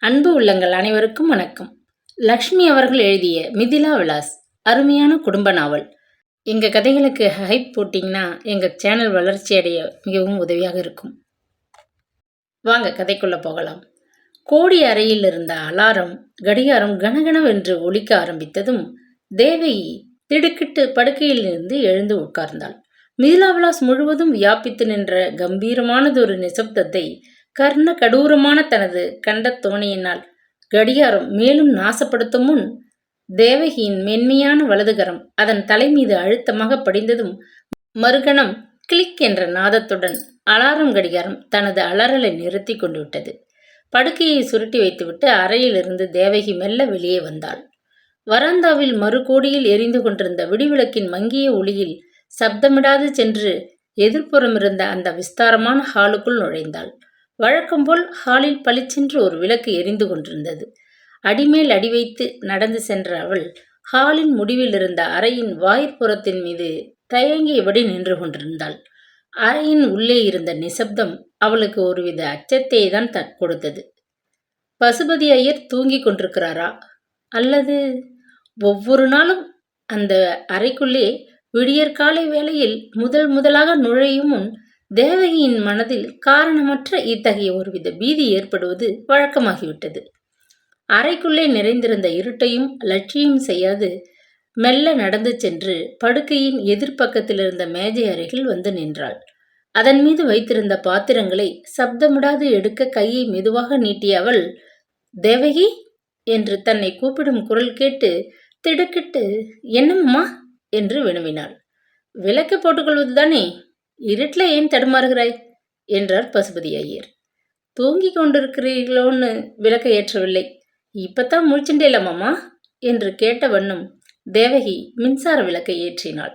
அன்பு உள்ளங்கள் அனைவருக்கும் வணக்கம். லக்ஷ்மி அவர்கள் எழுதிய மிதிலா விலாஸ் அருமையான குடும்ப நாவல். எங்கள் கதைகளுக்கு ஹைப் போட்டிங்கன்னா எங்கள் சேனல் வளர்ச்சி அடைய மிகவும் உதவியாக இருக்கும். வாங்க கதைக்குள்ளே போகலாம். கோடி அறையில் இருந்த அலாரம் கடிகாரம் கனகனவென்று ஒலிக்க ஆரம்பித்ததும் தேவகி திடுக்கிட்டு படுக்கையிலிருந்து எழுந்து உட்கார்ந்தாள். மிதிலா விலாஸ் முழுவதும் வியாபித்து நின்ற கம்பீரமானதொரு நிசப்தத்தை கர்ண கடூரமான தனது கண்ட தோணியினால் கடிகாரம் மேலும் நாசப்படுத்தும் முன் தேவகியின் மென்மையான வலதுகரம் அதன் தலை மீது அழுத்தமாக படிந்ததும் மறுகணம் கிளிக் என்ற நாதத்துடன் அலாரம் கடிகாரம் தனது அலறலை நிறுத்தி கொண்டு விட்டது. படுக்கையை சுருட்டி வைத்துவிட்டு அறையிலிருந்து தேவகி மெல்ல வெளியே வந்தாள். வராந்தாவில் மறுகோடியில் எரிந்து கொண்டிருந்த விடிவிளக்கின் மங்கிய ஒளியில் சப்தமிடாது சென்று எதிர்ப்புறமிருந்த அந்த விஸ்தாரமான ஹாலுக்குள் நுழைந்தாள். வழக்கம்போல் ஹாலில் பளிச்சென்று ஒரு விளக்கு எரிந்து கொண்டிருந்தது. அடிமேல் அடி வைத்து நடந்து சென்ற அவள் ஹாலின் முடிவில் இருந்த அறையின் வாயிற்புறத்தின் மீது தயங்கியபடி நின்று கொண்டிருந்தாள். அறையின் உள்ளே இருந்த நிசப்தம் அவளுக்கு ஒருவித அச்சத்தை தான் கொடுத்தது. பசுபதி ஐயர் தூங்கி கொண்டிருக்கிறாரா, அல்லது ஒவ்வொரு நாளும் அந்த அறைக்குள்ளே விடியற்காலை வேளையில் முதலாக நுழையும் முன் தேவகியின் மனதில் காரணமற்ற இத்தகைய ஒருவித பீதி ஏற்படுவது வழக்கமாகிவிட்டது. அறைக்குள்ளே நிறைந்திருந்த இருட்டையும் லட்சியம் செய்யாது மெல்ல நடந்து சென்று படுக்கையின் எதிர்ப்பக்கத்தில் இருந்த மேஜை அருகில் வந்து நின்றாள். அதன் மீது வைத்திருந்த பாத்திரங்களை சப்தமிடாது எடுக்க கையை மெதுவாக நீட்டிய அவள், தேவகி என்று தன்னை கூப்பிடும் குரல் கேட்டு திடுக்கிட்டு, என்னம்மா என்று வினவினாள். விளக்கு போட்டுக்கொள்வதுதானே, இருட்டில் ஏன் தடுமாறுகிறாய் என்றார் பசுபதி ஐயர். தூங்கி கொண்டிருக்கிறீர்களோன்னு விளக்க ஏற்றவில்லை, இப்பத்தான் முழிச்சுட்டேலம்மா என்று கேட்ட வண்ணம் தேவகி மின்சார விளக்கை ஏற்றினாள்.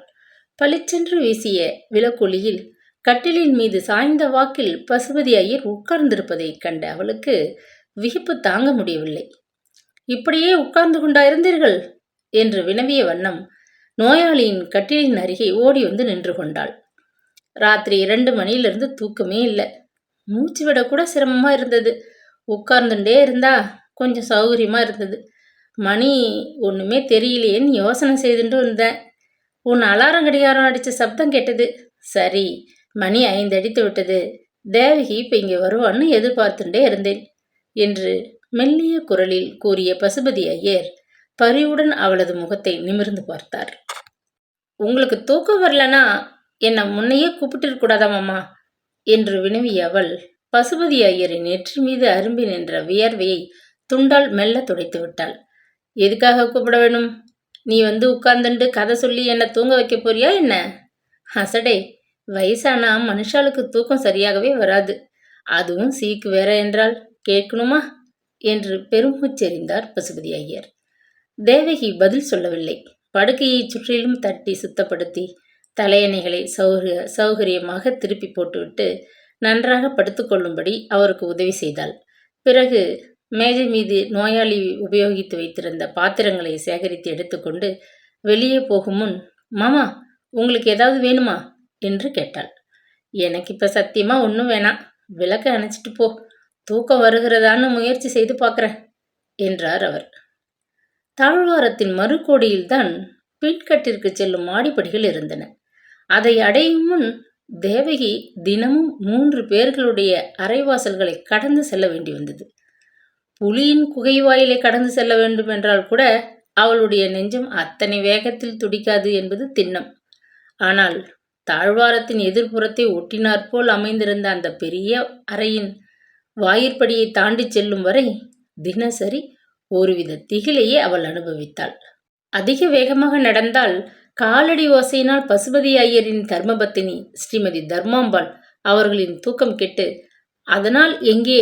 பளிச்சென்று வீசிய விளக்கொலியில் கட்டிலின் மீது சாய்ந்த வாக்கில் பசுபதி ஐயர் உட்கார்ந்திருப்பதை கண்ட அவளுக்கு விகிப்பு தாங்க முடியவில்லை. இப்படியே உட்கார்ந்து கொண்டாயிருந்தீர்கள் என்று வினவிய வண்ணம் நோயாளியின் கட்டிலின் அருகே ஓடி வந்து நின்று கொண்டாள். ராத்திரி 2 மணியிலிருந்து தூக்கமே இல்லை. மூச்சு விடக்கூட சிரமமா இருந்தது. உட்கார்ந்துட்டே இருந்தா கொஞ்சம் சௌகரியமா இருந்தது. மணி ஒன்றுமே தெரியலையேன்னு யோசனை செய்துட்டு இருந்தேன். உன் அலாரம் கடிகாரம் அடித்த சப்தம் கேட்டது. சரி, மணி 5 அடித்து விட்டது. தேவகி இப்போ இங்கே வருவான்னு எதிர்பார்த்துட்டே இருந்தேன் என்று மெல்லிய குரலில் கூறிய பசுபதி ஐயர் பரிவுடன் அவளது முகத்தை நிமிர்ந்து பார்த்தார். உங்களுக்கு தூக்கம் வரலனா என்னை முன்னையே கூப்பிட்டிருக்கூடாதாமம்மா என்று வினவிய அவள் பசுபதி ஐயரின் நெற்றி மீது அரும்பி நின்ற வியர்வையை துண்டால் மெல்ல துடைத்து விட்டாள். எதுக்காக கூப்பிட வேணும்? நீ வந்து உட்கார்ந்துட்டு கதை சொல்லி என்னை தூங்க வைக்க போறியா என்ன? அசடே, வயசானா மனுஷாளுக்கு தூக்கம் சரியாகவே வராது, அதுவும் சீக்கு வேற என்றால் கேட்கணுமா என்று பெருமூச்செறிந்தார் பசுபதி ஐயர். தேவகி பதில் சொல்லவில்லை. படுக்கையை சுற்றிலும் தட்டி சுத்தப்படுத்தி தலையணைகளை சௌகரியமாக திருப்பி போட்டுவிட்டு நன்றாக படுத்துக்கொள்ளும்படி அவருக்கு உதவி செய்தாள். பிறகு மேஜை மீது நோயாளி உபயோகித்து வைத்திருந்த பாத்திரங்களை சேகரித்து எடுத்துக்கொண்டு வெளியே போகும் முன், மாமா உங்களுக்கு ஏதாவது வேணுமா என்று கேட்டாள். எனக்கு இப்போ சத்தியமாக ஒன்றும் வேணாம், விளக்க அணைச்சிட்டு போ, தூக்கம் வருகிறதான்னு முயற்சி செய்து பார்க்குறேன் என்றார் அவர். தாழ்வாரத்தின் மறுகோடியில்தான் பின்கட்டிற்கு செல்லும் மாடிப்படிகள் இருந்தன. அதை அடையும் முன் தேவகி தினமும் 3 பேர்களுடைய அரைவாசல்களை கடந்து செல்ல வேண்டி வந்தது. புலியின் குகை வாயிலை கடந்து செல்ல வேண்டும் என்றால் கூட அவளுடைய நெஞ்சம் அத்தனை வேகத்தில் துடிக்காது என்பது திண்ணம். ஆனால் தாழ்வாரத்தின் எதிர்ப்புறத்தை ஒட்டினாற்போல் அமைந்திருந்த அந்த பெரிய அறையின் வாயிற்படியை தாண்டி செல்லும் வரை தினசரி ஒருவித திகிலையே அவள் அனுபவித்தாள். அதிக வேகமாக நடந்தால் காலடி ஓசையினால் பசுபதி ஐயரின் தர்மபத்தினி ஸ்ரீமதி தர்மாம்பாள் அவர்களின் தூக்கம் கெட்டு அதனால் எங்கே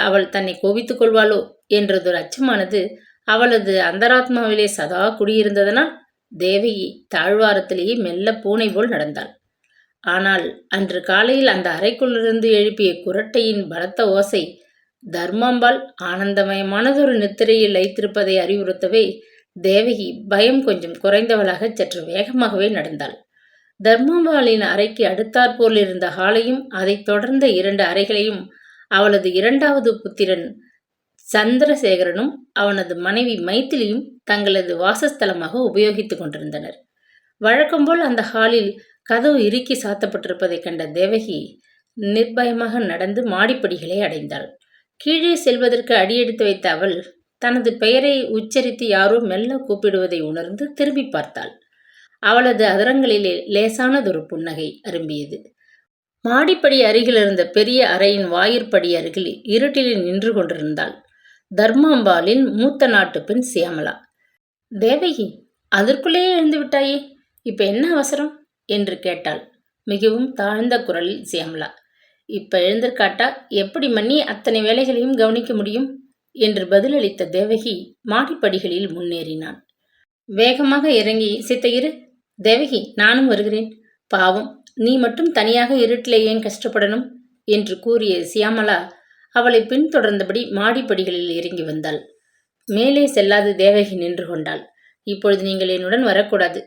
அவள் தன்னை கோபித்துக் கொள்வாளோ என்றதொரு அச்சமானது அவளது அந்தராத்மாவிலே சதா குடியிருந்ததனால் தேவகி தாழ்வாரத்திலேயே மெல்ல பூனை போல் நடந்தாள். ஆனால் அன்று காலையில் அந்த அறைக்குள்ளிருந்து எழுப்பிய குரட்டையின் பலத்த ஓசை தர்மாம்பாள் ஆனந்தமயமானதொரு நித்திரையில் லைத்திருப்பதை அறிவுறுத்தவே தேவகி பயம் கொஞ்சம் குறைந்தவளாக சற்று வேகமாகவே நடந்தாள். தர்மாம்பாளின் அறைக்கு அடுத்தாற்போல் இருந்த ஹாலையும் அதைத் தொடர்ந்த 2 அறைகளையும் அவளது 2வது புத்திரன் சந்திரசேகரனும் அவனது மனைவி மைத்திலியும் தங்களது வாசஸ்தலமாக உபயோகித்துக் கொண்டிருந்தனர். வழக்கம்போல் அந்த ஹாலில் கதவு இறுக்கி சாத்தப்பட்டிருப்பதைக் கண்ட தேவகி நிர்பயமாக நடந்து மாடிப்படிகளை அடைந்தாள். கீழே செல்வதற்கு அடியெடுத்து வைத்த அவள் தனது பெயரை உச்சரித்து யாரோ மெல்ல கூப்பிடுவதை உணர்ந்து திரும்பி பார்த்தாள். அவளது அதரங்களிலே லேசானதொரு புன்னகை அரும்பியது. மாடிப்படி அருகில் இருந்த பெரிய அறையின் வாயிற்படி அருகில் இருட்டில் நின்று கொண்டிருந்தாள் தர்மாம்பாளின் மூத்த நாட்டு பெண் சியாமளா. தேவகி, அதற்குள்ளேயே எழுந்து விட்டாயே, இப்ப என்ன அவசரம் என்று கேட்டாள் மிகவும் தாழ்ந்த குரலில் சியாமளா. இப்ப எழுந்திருக்காட்டா எப்படி மன்னி அத்தனை வேலைகளையும் கவனிக்க முடியும் என்று பதிலளித்த தேவகி மாடிப்படிகளில் முன்னேறினான். வேகமாக இறங்கி, சித்தையிரு தேவகி, நானும் வருகிறேன். பாவம், நீ மட்டும் தனியாக இருட்டிலே ஏன் கஷ்டப்படணும் என்று கூறிய சியாமளா அவளை பின்தொடர்ந்தபடி மாடிப்படிகளில் இறங்கி வந்தாள். மேலே செல்லாது தேவகி நின்று கொண்டாள். இப்பொழுது நீங்கள் என்னுடன் வரக்கூடாது.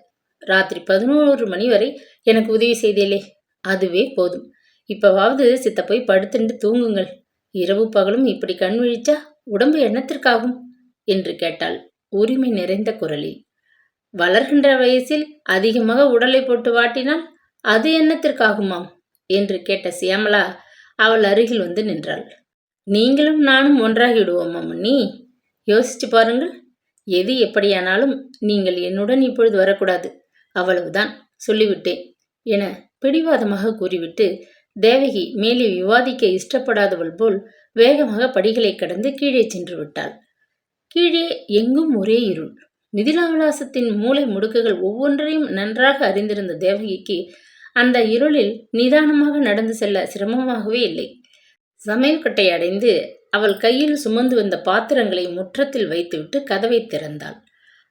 ராத்திரி 11 மணி வரை எனக்கு உதவி செய்தேலே, அதுவே போதும். இப்பவாவது சித்த போய் படுத்துண்டு தூங்குங்கள். இரவு பகலும் இப்படி கண் விழிச்சா உடம்பு எண்ணத்திற்காகும் என்று கேட்டாள் உரிமை நிறைந்த குரலில். வளர்கின்ற வயசில் அதிகமாக உடலை போட்டு வாட்டினால் அது எண்ணத்திற்காகுமாம் என்று கேட்ட சியாமளா அவள் அருகில் வந்து நின்றாள். நீங்களும் நானும் ஒன்றாகிவிடுவோமா மன்னி? யோசிச்சு பாருங்கள். எது எப்படியானாலும் நீங்கள் என்னுடன் இப்பொழுது வரக்கூடாது, அவ்வளவுதான், சொல்லிவிட்டேன் என பிடிவாதமாக கூறிவிட்டு தேவகி மேலே விவாதிக்க இஷ்டப்படாதவள் போல் வேகமாக படிகளை கடந்து கீழே சென்று விட்டாள். கீழே எங்கும் ஒரே இருள். மிதிலா விலாசத்தின் மூளை முடுக்குகள் ஒவ்வொன்றையும் நன்றாக அறிந்திருந்த தேவகிக்கு அந்த இருளில் நிதானமாக நடந்து செல்ல சிரமமாகவே இல்லை. சமையல் கட்டை அடைந்து அவள் கையில் சுமந்து வந்த பாத்திரங்களை முற்றத்தில் வைத்துவிட்டு கதவை திறந்தாள்.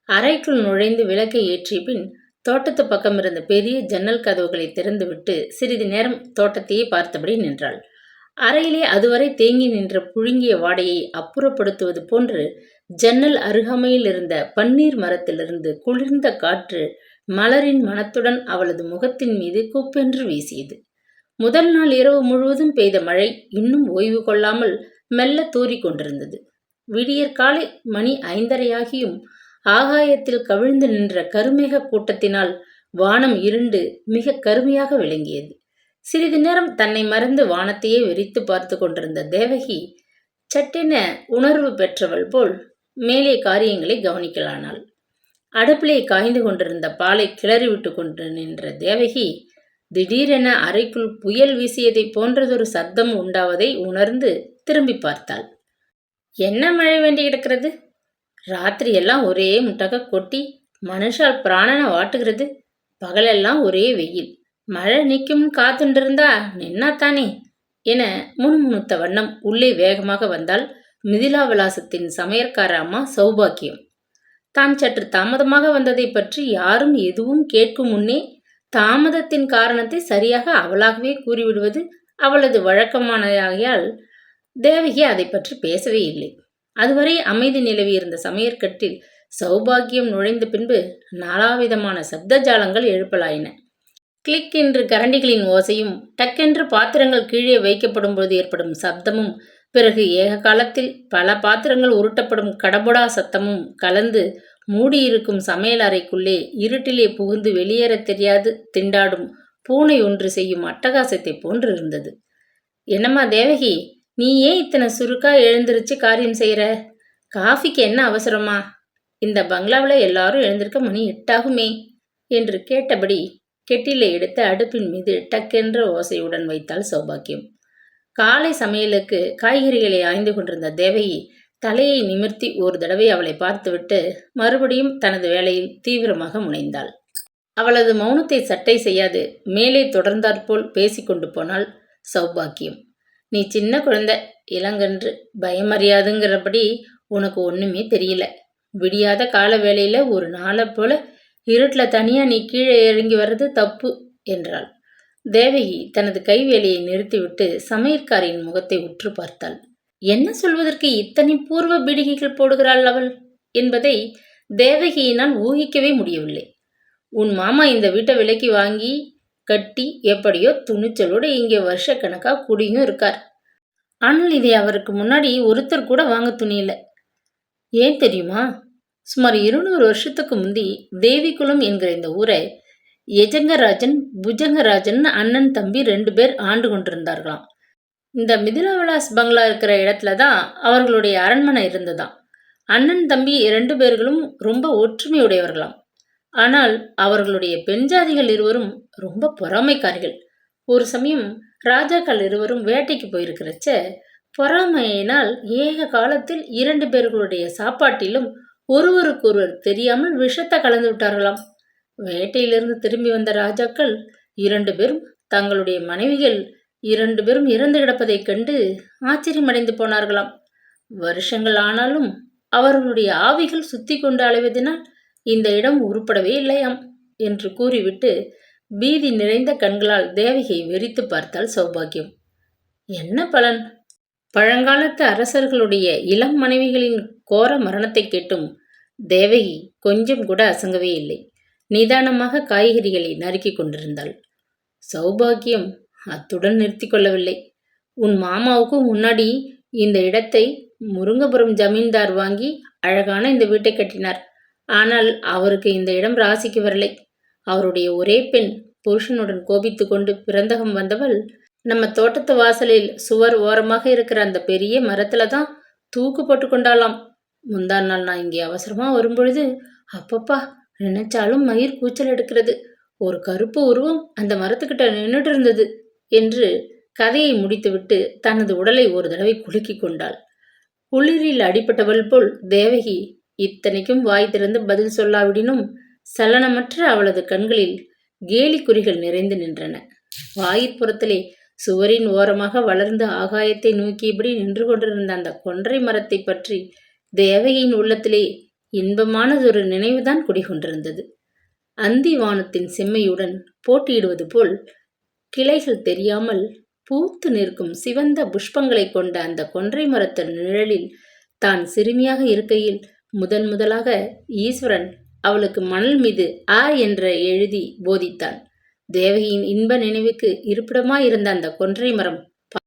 அறைக்குள் நுழைந்து விளக்கை ஏற்றிய பின் தோட்டத்து பக்கம் இருந்த பெரிய ஜன்னல் கதவுகளை திறந்துவிட்டு சிறிது நேரம் தோட்டத்தையே பார்த்தபடி நின்றாள். அறையிலே அதுவரை தேங்கி நின்ற புழுங்கிய வாடையை அப்புறப்படுத்துவது போன்று ஜன்னல் அருகாமையில் இருந்த பன்னீர் மரத்திலிருந்து குளிர்ந்த காற்று மலரின் மனத்துடன் அவளது முகத்தின் மீது குப்பென்று வீசியது. முதல் நாள் இரவு முழுவதும் பெய்த மழை இன்னும் ஓய்வு கொள்ளாமல் மெல்ல தூறிக் கொண்டிருந்தது. விடியற்காலை மணி 5:30 ஆகாயத்தில் கவிழ்ந்து நின்ற கருமேக கூட்டத்தினால் வானம் இருண்டு மிக கருமையாக விளங்கியது. சிறிது நேரம் தன்னை மறந்து வானத்தையே வெறித்து பார்த்து கொண்டிருந்த தேவகி சட்டென உணர்வு பெற்றவள் போல் மேலே காரியங்களை கவனிக்கலானாள். அடுப்பிலே காய்ந்து கொண்டிருந்த பாலை கிளறிவிட்டு கொண்டு நின்ற தேவகி திடீரென அறைக்குள் புயல் வீசியதை போன்றதொரு சத்தம் உண்டாவதை உணர்ந்து திரும்பி பார்த்தாள். என்ன மழை வேண்டி கிடக்கிறது? ராத்திரி எல்லாம் ஒரே முட்டாக கொட்டி மனுஷால் பிராணனை வாட்டுகிறது. பகலெல்லாம் ஒரே வெயில். மழை நிற்கும் காத்துண்டிருந்தா நின்னாத்தானே என முணுமுணுத்த வண்ணம் உள்ளே வேகமாக வந்தால் மிதிலா விலாசத்தின் சமையற்கார அம்மா சௌபாக்கியம். தான் சற்று தாமதமாக வந்ததை பற்றி யாரும் எதுவும் கேட்கும் முன்னே தாமதத்தின் காரணத்தை சரியாக அவளாகவே கூறிவிடுவது அவளது வழக்கமானதாகியால் தேவகி அதை பற்றி பேசவே இல்லை. அதுவரை அமைதி நிலவியிருந்த சமையற்கட்டில் சௌபாக்கியம் நுழைந்த பின்பு நாலாவிதமான சப்த ஜாலங்கள் எழுப்பலாயின. கிளிக் என்று கரண்டிகளின் ஓசையும், டக்கென்று பாத்திரங்கள் கீழே வைக்கப்படும் பொழுது ஏற்படும் சப்தமும், பிறகு ஏக காலத்தில் பல பாத்திரங்கள் உருட்டப்படும் கடபுடா சத்தமும் கலந்து மூடியிருக்கும் சமையல் அறைக்குள்ளே இருட்டிலே புகுந்து வெளியேறத் தெரியாது திண்டாடும் பூனை ஒன்று செய்யும் அட்டகாசத்தை போன்று இருந்தது. என்னம்மா தேவகி, நீ ஏன் இத்தனை சுருக்கா எழுந்திருச்சு காரியம் செய்கிற? காஃபிக்கு என்ன அவசரமா? இந்த பங்களாவில் எல்லாரும் எழுந்திருக்க மணி 8 என்று கேட்டபடி கெட்டிலை எடுத்து அடுப்பின் மீது டக்கென்ற ஓசையுடன் வைத்தாள் சௌபாக்கியம். காலை சமையலுக்கு காய்கறிகளை ஆய்ந்து கொண்டிருந்த தேவகி தலையை நிமிர்த்தி ஒரு தடவை அவளை பார்த்துவிட்டு மறுபடியும் தனது வேலையில் தீவிரமாக முனைந்தாள். அவளது மௌனத்தை சட்டை செய்யாது மேலே தொடர்ந்தாற்போல் பேசிக்கொண்டு போனாள் சௌபாக்கியம். நீ சின்ன குழந்தை, இளங்கன்று, பயமறியாதுங்கிறபடி உனக்கு ஒன்றுமே தெரியல. விடியாத கால வேளையில் ஒரு நாளை போல இருட்டில் தனியாக நீ கீழே இறங்கி வர்றது தப்பு என்றாள். தேவகி தனது கைவேலையை நிறுத்திவிட்டு சமையற்காரியின் முகத்தை உற்று பார்த்தாள். என்ன சொல்வதற்கு இத்தனை பூர்வ பீடிகைகள் போடுகிறாள் அவள் என்பதை தேவகியினால் ஊகிக்கவே முடியவில்லை. உன் மாமா இந்த வீட்டை விலைக்கு வாங்கி கட்டி எப்படியோ துணிச்சலோடு இங்கே வருஷக்கணக்காக குடியும் இருக்கார். ஆனால் இதை அவருக்கு முன்னாடி ஒருத்தர் கூட வாங்க துணியல. ஏன் தெரியுமா? சுமார் 200 வருஷத்துக்கு முந்தி தேவிகுலம் என்கிற இந்த ஊரை எஜங்கராஜன், புஜங்கராஜன் அண்ணன் தம்பி 2 பேர் ஆண்டு கொண்டிருந்தார்களாம். இந்த மிதிலா விலாஸ் பங்களா இருக்கிற இடத்துல தான் அவர்களுடைய அரண்மனை இருந்ததாம். அண்ணன் தம்பி 2 பேர்களும் ரொம்ப ஒற்றுமையுடையவர்களாம். ஆனால் அவர்களுடைய பெண் ஜாதிகள் இருவரும் ரொம்ப பொறாமைக்காரிகள். ஒரு சமயம் ராஜாக்கள் இருவரும் வேட்டைக்கு போயிருக்கிறச்ச பொறாமையினால் ஏக காலத்தில் 2 பேர்களுடைய சாப்பாட்டிலும் ஒருவருக்கொருவர் தெரியாமல் விஷத்தை கலந்து விட்டார்களாம். வேட்டையிலிருந்து திரும்பி வந்த ராஜாக்கள் 2 பேரும் தங்களுடைய மனைவிகள் 2 பேரும் இறந்து கிடப்பதைக் கண்டு ஆச்சரியமடைந்து போனார்களாம். வருஷங்கள் ஆனாலும் அவர்களுடைய ஆவிகள் சுத்தி கொண்டு அலைவதனால் இந்த இடம் உருப்படவே இல்லையாம் என்று கூறிவிட்டு பீதி நிறைந்த கண்களால் தேவகியை வெறித்து பார்த்தாள் சௌபாகியம். என்ன பலன்? பழங்காலத்து அரசர்களுடைய இளம் மனைவிகளின் கோர மரணத்தை கேட்டும் தேவகி கொஞ்சம் கூட அசங்கவே இல்லை. நிதானமாக காய்கறிகளை நறுக்கி கொண்டிருந்தாள். சௌபாகியம் அத்துடன் நிறுத்தி கொள்ளவில்லை. உன் மாமாவுக்கு முன்னாடி இந்த இடத்தை முருங்கபுரம் ஜமீன்தார் வாங்கி அழகான இந்த வீட்டை கட்டினார். ஆனால் அவருக்கு இந்த இடம் ராசிக்கு வரலை. அவருடைய ஒரே பெண் புருஷனுடன் கோபித்து கொண்டு பிறந்தகம் வந்தவள் நம்ம தோட்டத்து வாசலில் சுவர் ஓரமாக இருக்கிற அந்த பெரிய மரத்துல தான் தூக்கு போட்டு கொண்டாலாம். முந்தா நாள் நான் இங்கே அவசரமா வரும்பொழுது அப்பப்பா நினைச்சாலும் மயிர் கூச்சல் எடுக்கிறது. ஒரு கருப்பு உருவம் அந்த மரத்துக்கிட்ட நின்றுட்டு இருந்தது என்று கதையை முடித்துவிட்டு தனது உடலை ஒரு தடவை குலுக்கி கொண்டாள். குளிரில் அடிபட்டவள் போல் தேவகி இத்தனைக்கும் வாய் திறந்து பதில் சொல்லாவிடினும் சலனமற்ற அவளது கண்களில் கேலி குறிகள் நிறைந்து நின்றன. வாயிற்புறத்திலே சுவரின் ஓரமாக வளர்ந்த ஆகாயத்தை நோக்கியபடி நின்று கொண்டிருந்த அந்த கொன்றை மரத்தை பற்றி தேவகியின் உள்ளத்திலே இன்பமானதொரு நினைவுதான் குடிகொண்டிருந்தது. அந்தி வானத்தின் செம்மையுடன் போட்டியிடுவது போல் கிளைகள் தெரியாமல் பூத்து நிற்கும் சிவந்த புஷ்பங்களை கொண்ட அந்த கொன்றை மரத்தின் நிழலில் தான் சிறுமியாக இருக்கையில் முதன் முதலாக ஈஸ்வரன் அவளுக்கு மணல் மீது ஆ என்ற எழுதி போதித்தான். தேவகியின் இன்ப நினைவுக்கு இருப்பிடமாயிருந்த அந்த கொன்றை மரம்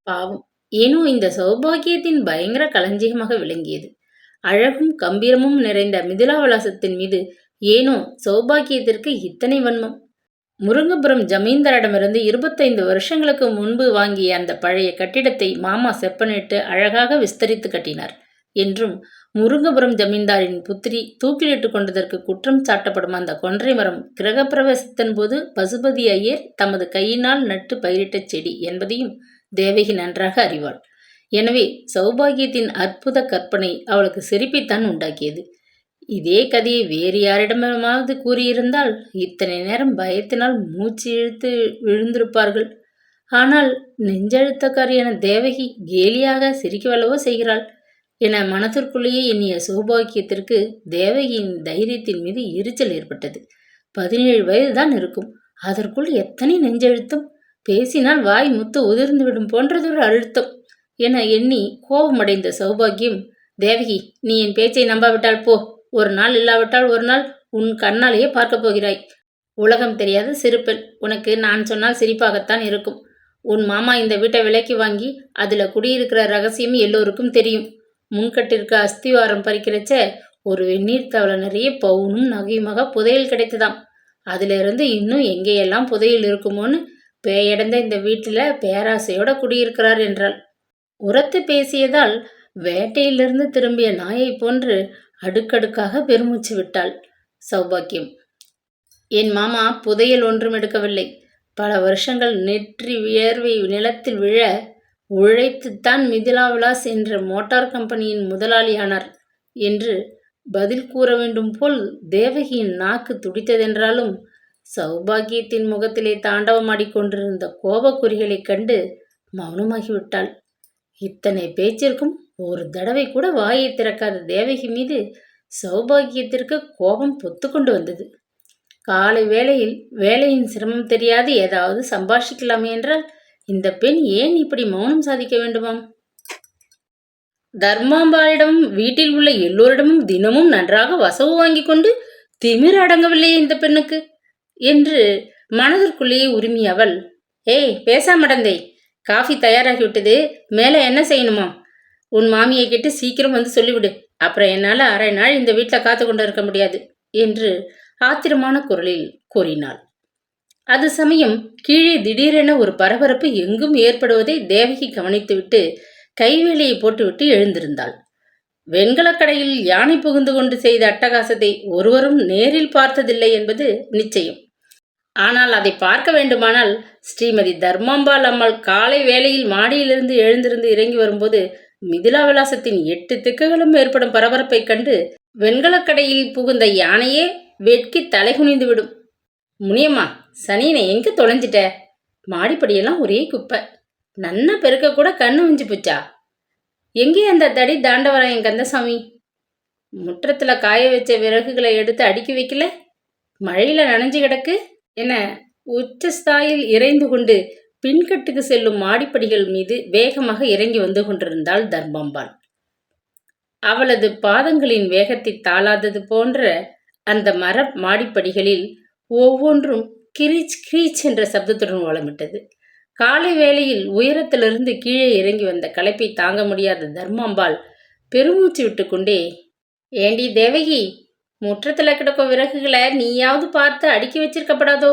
பாவம் ஏனோ இந்த சௌபாகியத்தின் பயங்கர களஞ்சியமாக விளங்கியது. அழகும் கம்பீரமும் நிறைந்த மிதிலாவிலாசத்தின் மீது ஏனோ சௌபாகியத்திற்கு இத்தனை வன்மம். முருங்கபுரம் ஜமீன்தாரிடமிருந்து 25 வருஷங்களுக்கு முன்பு வாங்கிய அந்த பழைய கட்டிடத்தை மாமா செப்பனிட்டு அழகாக விஸ்தரித்து கட்டினார் என்றும் முருங்கபுரம் ஜமீன்தாரின் புத்திரி தூக்கிலிட்டு கொண்டதற்கு குற்றம் சாட்டப்படும் அந்த கொன்றை மரம் கிரகப்பிரவேசத்தின் போது பசுபதி ஐயர் தமது கையினால் நட்டு பயிரிட்ட செடி என்பதையும் தேவகி நன்றாக அறிவாள். எனவே சௌபாகியத்தின் அற்புத கற்பனை அவளுக்கு சிரிப்பைத்தான் உண்டாக்கியது. இதே கதையை வேறு யாரிடமாவது கூறியிருந்தால் இத்தனை நேரம் பயத்தினால் மூச்சு இழுத்து விழுந்திருப்பார்கள். ஆனால் நெஞ்செழுத்தக்காரியான தேவகி கேலியாக சிரிக்கவல்லவோ செய்கிறாள் என மனத்திற்குள்ளேயே எண்ணிய சௌபாகியத்திற்கு தேவகியின் தைரியத்தின் மீது எரிச்சல் ஏற்பட்டது. 17 வயதுதான் இருக்கும். அதற்குள் எத்தனை நெஞ்செழுத்தம்! பேசினால் வாய் முத்து உதிர்ந்துவிடும் போன்றதொரு அழுத்தம் என எண்ணி கோபமடைந்த சௌபாகியம், தேவகி, நீ என் பேச்சை நம்பாவிட்டால் போ. ஒரு நாள் இல்லாவிட்டால் ஒரு நாள் உன் கண்ணாலேயே பார்க்கப் போகிறாய். உலகம் தெரியாத சிறுப்பெண், உனக்கு நான் சொன்னால் சிரிப்பாகத்தான் இருக்கும். உன் மாமா இந்த வீட்டை விலைக்கு வாங்கி அதுல குடியிருக்கிற ரகசியம் எல்லோருக்கும் தெரியும். முன்கட்டிற்கு அஸ்திவாரம் பறிக்கிறச்ச ஒரு வெந்நீர் தவளை நிறைய பவுனும் நகையுமாக புதையல் கிடைத்ததாம். அதுல இருந்து இன்னும் எங்கேயெல்லாம் புதையல் இருக்குமோன்னு பேயடைந்த இந்த வீட்டில் பேராசையோட குடியிருக்கிறார் என்றாள். உரத்து பேசியதால் வேட்டையிலிருந்து திரும்பிய நாயை போன்று அடுக்கடுக்காக பெருமூச்சு விட்டாள் சௌபாக்கியம். என் மாமா புதையல் ஒன்றும் எடுக்கவில்லை. பல வருஷங்கள் நெற்றி வியர்வை நிலத்தில் விழ உழைத்துத்தான் மிதிலா விலாஸ் என்ற மோட்டார் கம்பெனியின் முதலாளியானார் என்று பதில் கூற வேண்டும் போல் தேவகியின் நாக்கு துடித்ததென்றாலும் சௌபாகியத்தின் முகத்திலே தாண்டவமாடிக்கொண்டிருந்த கோபக்குறிகளைக் கண்டு மௌனமாகிவிட்டாள். இத்தனை பேச்சிற்கும் ஒரு தடவை கூட வாயை திறக்காத தேவகி மீது சௌபாகியத்திற்கு கோபம் பொத்துக்கொண்டு வந்தது. காலை வேளையில் வேலையின் சிரமம் தெரியாது ஏதாவது சம்பாஷிக்கலாமே என்றால் இந்த பெண் ஏன் இப்படி மௌனம் சாதிக்க வேண்டுமாம்? தர்மாம்பாளிடமும் வீட்டில் உள்ள எல்லோரிடமும் தினமும் நன்றாக வசவு வாங்கி கொண்டு திமிர் அடங்கவில்லையே இந்த பெண்ணுக்கு என்று மனதிற்குள்ளேயே உரிமையவள், ஏய் பேசாமடந்தே, காஃபி தயாராகிவிட்டது. மேலே என்ன செய்யணுமாம்? உன் மாமியை கேட்டு சீக்கிரம் வந்து சொல்லிவிடு. அப்புறம் என்னால் அரை நாள் இந்த வீட்டில் காத்து கொண்டு இருக்க முடியாது என்று ஆத்திரமான குரலில் கூறினாள். அது சமயம் கீழே திடீரென ஒரு பரபரப்பு எங்கும் ஏற்படுவதை தேவகி கவனித்துவிட்டு கைவேலியை போட்டுவிட்டு எழுந்திருந்தாள். வெண்கலக் கடையில் யானை புகுந்து கொண்டு செய்த அட்டகாசத்தை ஒருவரும் நேரில் பார்த்ததில்லை என்பது நிச்சயம். ஆனால் அதை பார்க்க வேண்டுமானால் ஸ்ரீமதி தர்மாம்பாள் அம்மாள் காலை வேளையில் மாடியிலிருந்து எழுந்திருந்து இறங்கி வரும்போது மிதிலா விலாசத்தின் 8 திக்குகளும் ஏற்படும் பரபரப்பைக் கண்டு வெண்கலக் கடையில் புகுந்த யானையே வெட்கி தலைகுனிந்து விடும். முனியம்மா, சனியனை எங்கே தொலைஞ்சிட்ட? மாடிப்படியெல்லாம் ஒரே குப்பை. நன்னா பெருக்க கூட கண்ணு வஞ்சி போச்சா? எங்கே அந்த தடி தாண்டவரான் என் கந்தசாமி? முற்றத்தில் காய வச்ச விறகுகளை எடுத்து அடுக்கி வைக்கல? மழையில் நனைஞ்சு கிடக்கு என உச்சஸ்தாயில் இறைந்து கொண்டு பின்கட்டுக்கு செல்லும் மாடிப்படிகள் மீது வேகமாக இறங்கி வந்து கொண்டிருந்தாள் தர்மாம்பாள். அவளது பாதங்களின் வேகத்தை தாளாதது போன்ற அந்த மர மாடிப்படிகளில் ஒவ்வொன்றும் கிரீச் கிரீச் என்ற சப்தத்துடன் ஓலமிட்டது. காலை வேளையில் உயரத்திலிருந்து கீழே இறங்கி வந்த களைப்பை தாங்க முடியாத தர்மாம்பாள் பெருமூச்சு விட்டு கொண்டே, ஏண்டி தேவகி, முற்றத்தில் கிடக்கும் விறகுகளை நீயாவது பார்த்து அடுக்கி வச்சிருக்கப்படாதோ?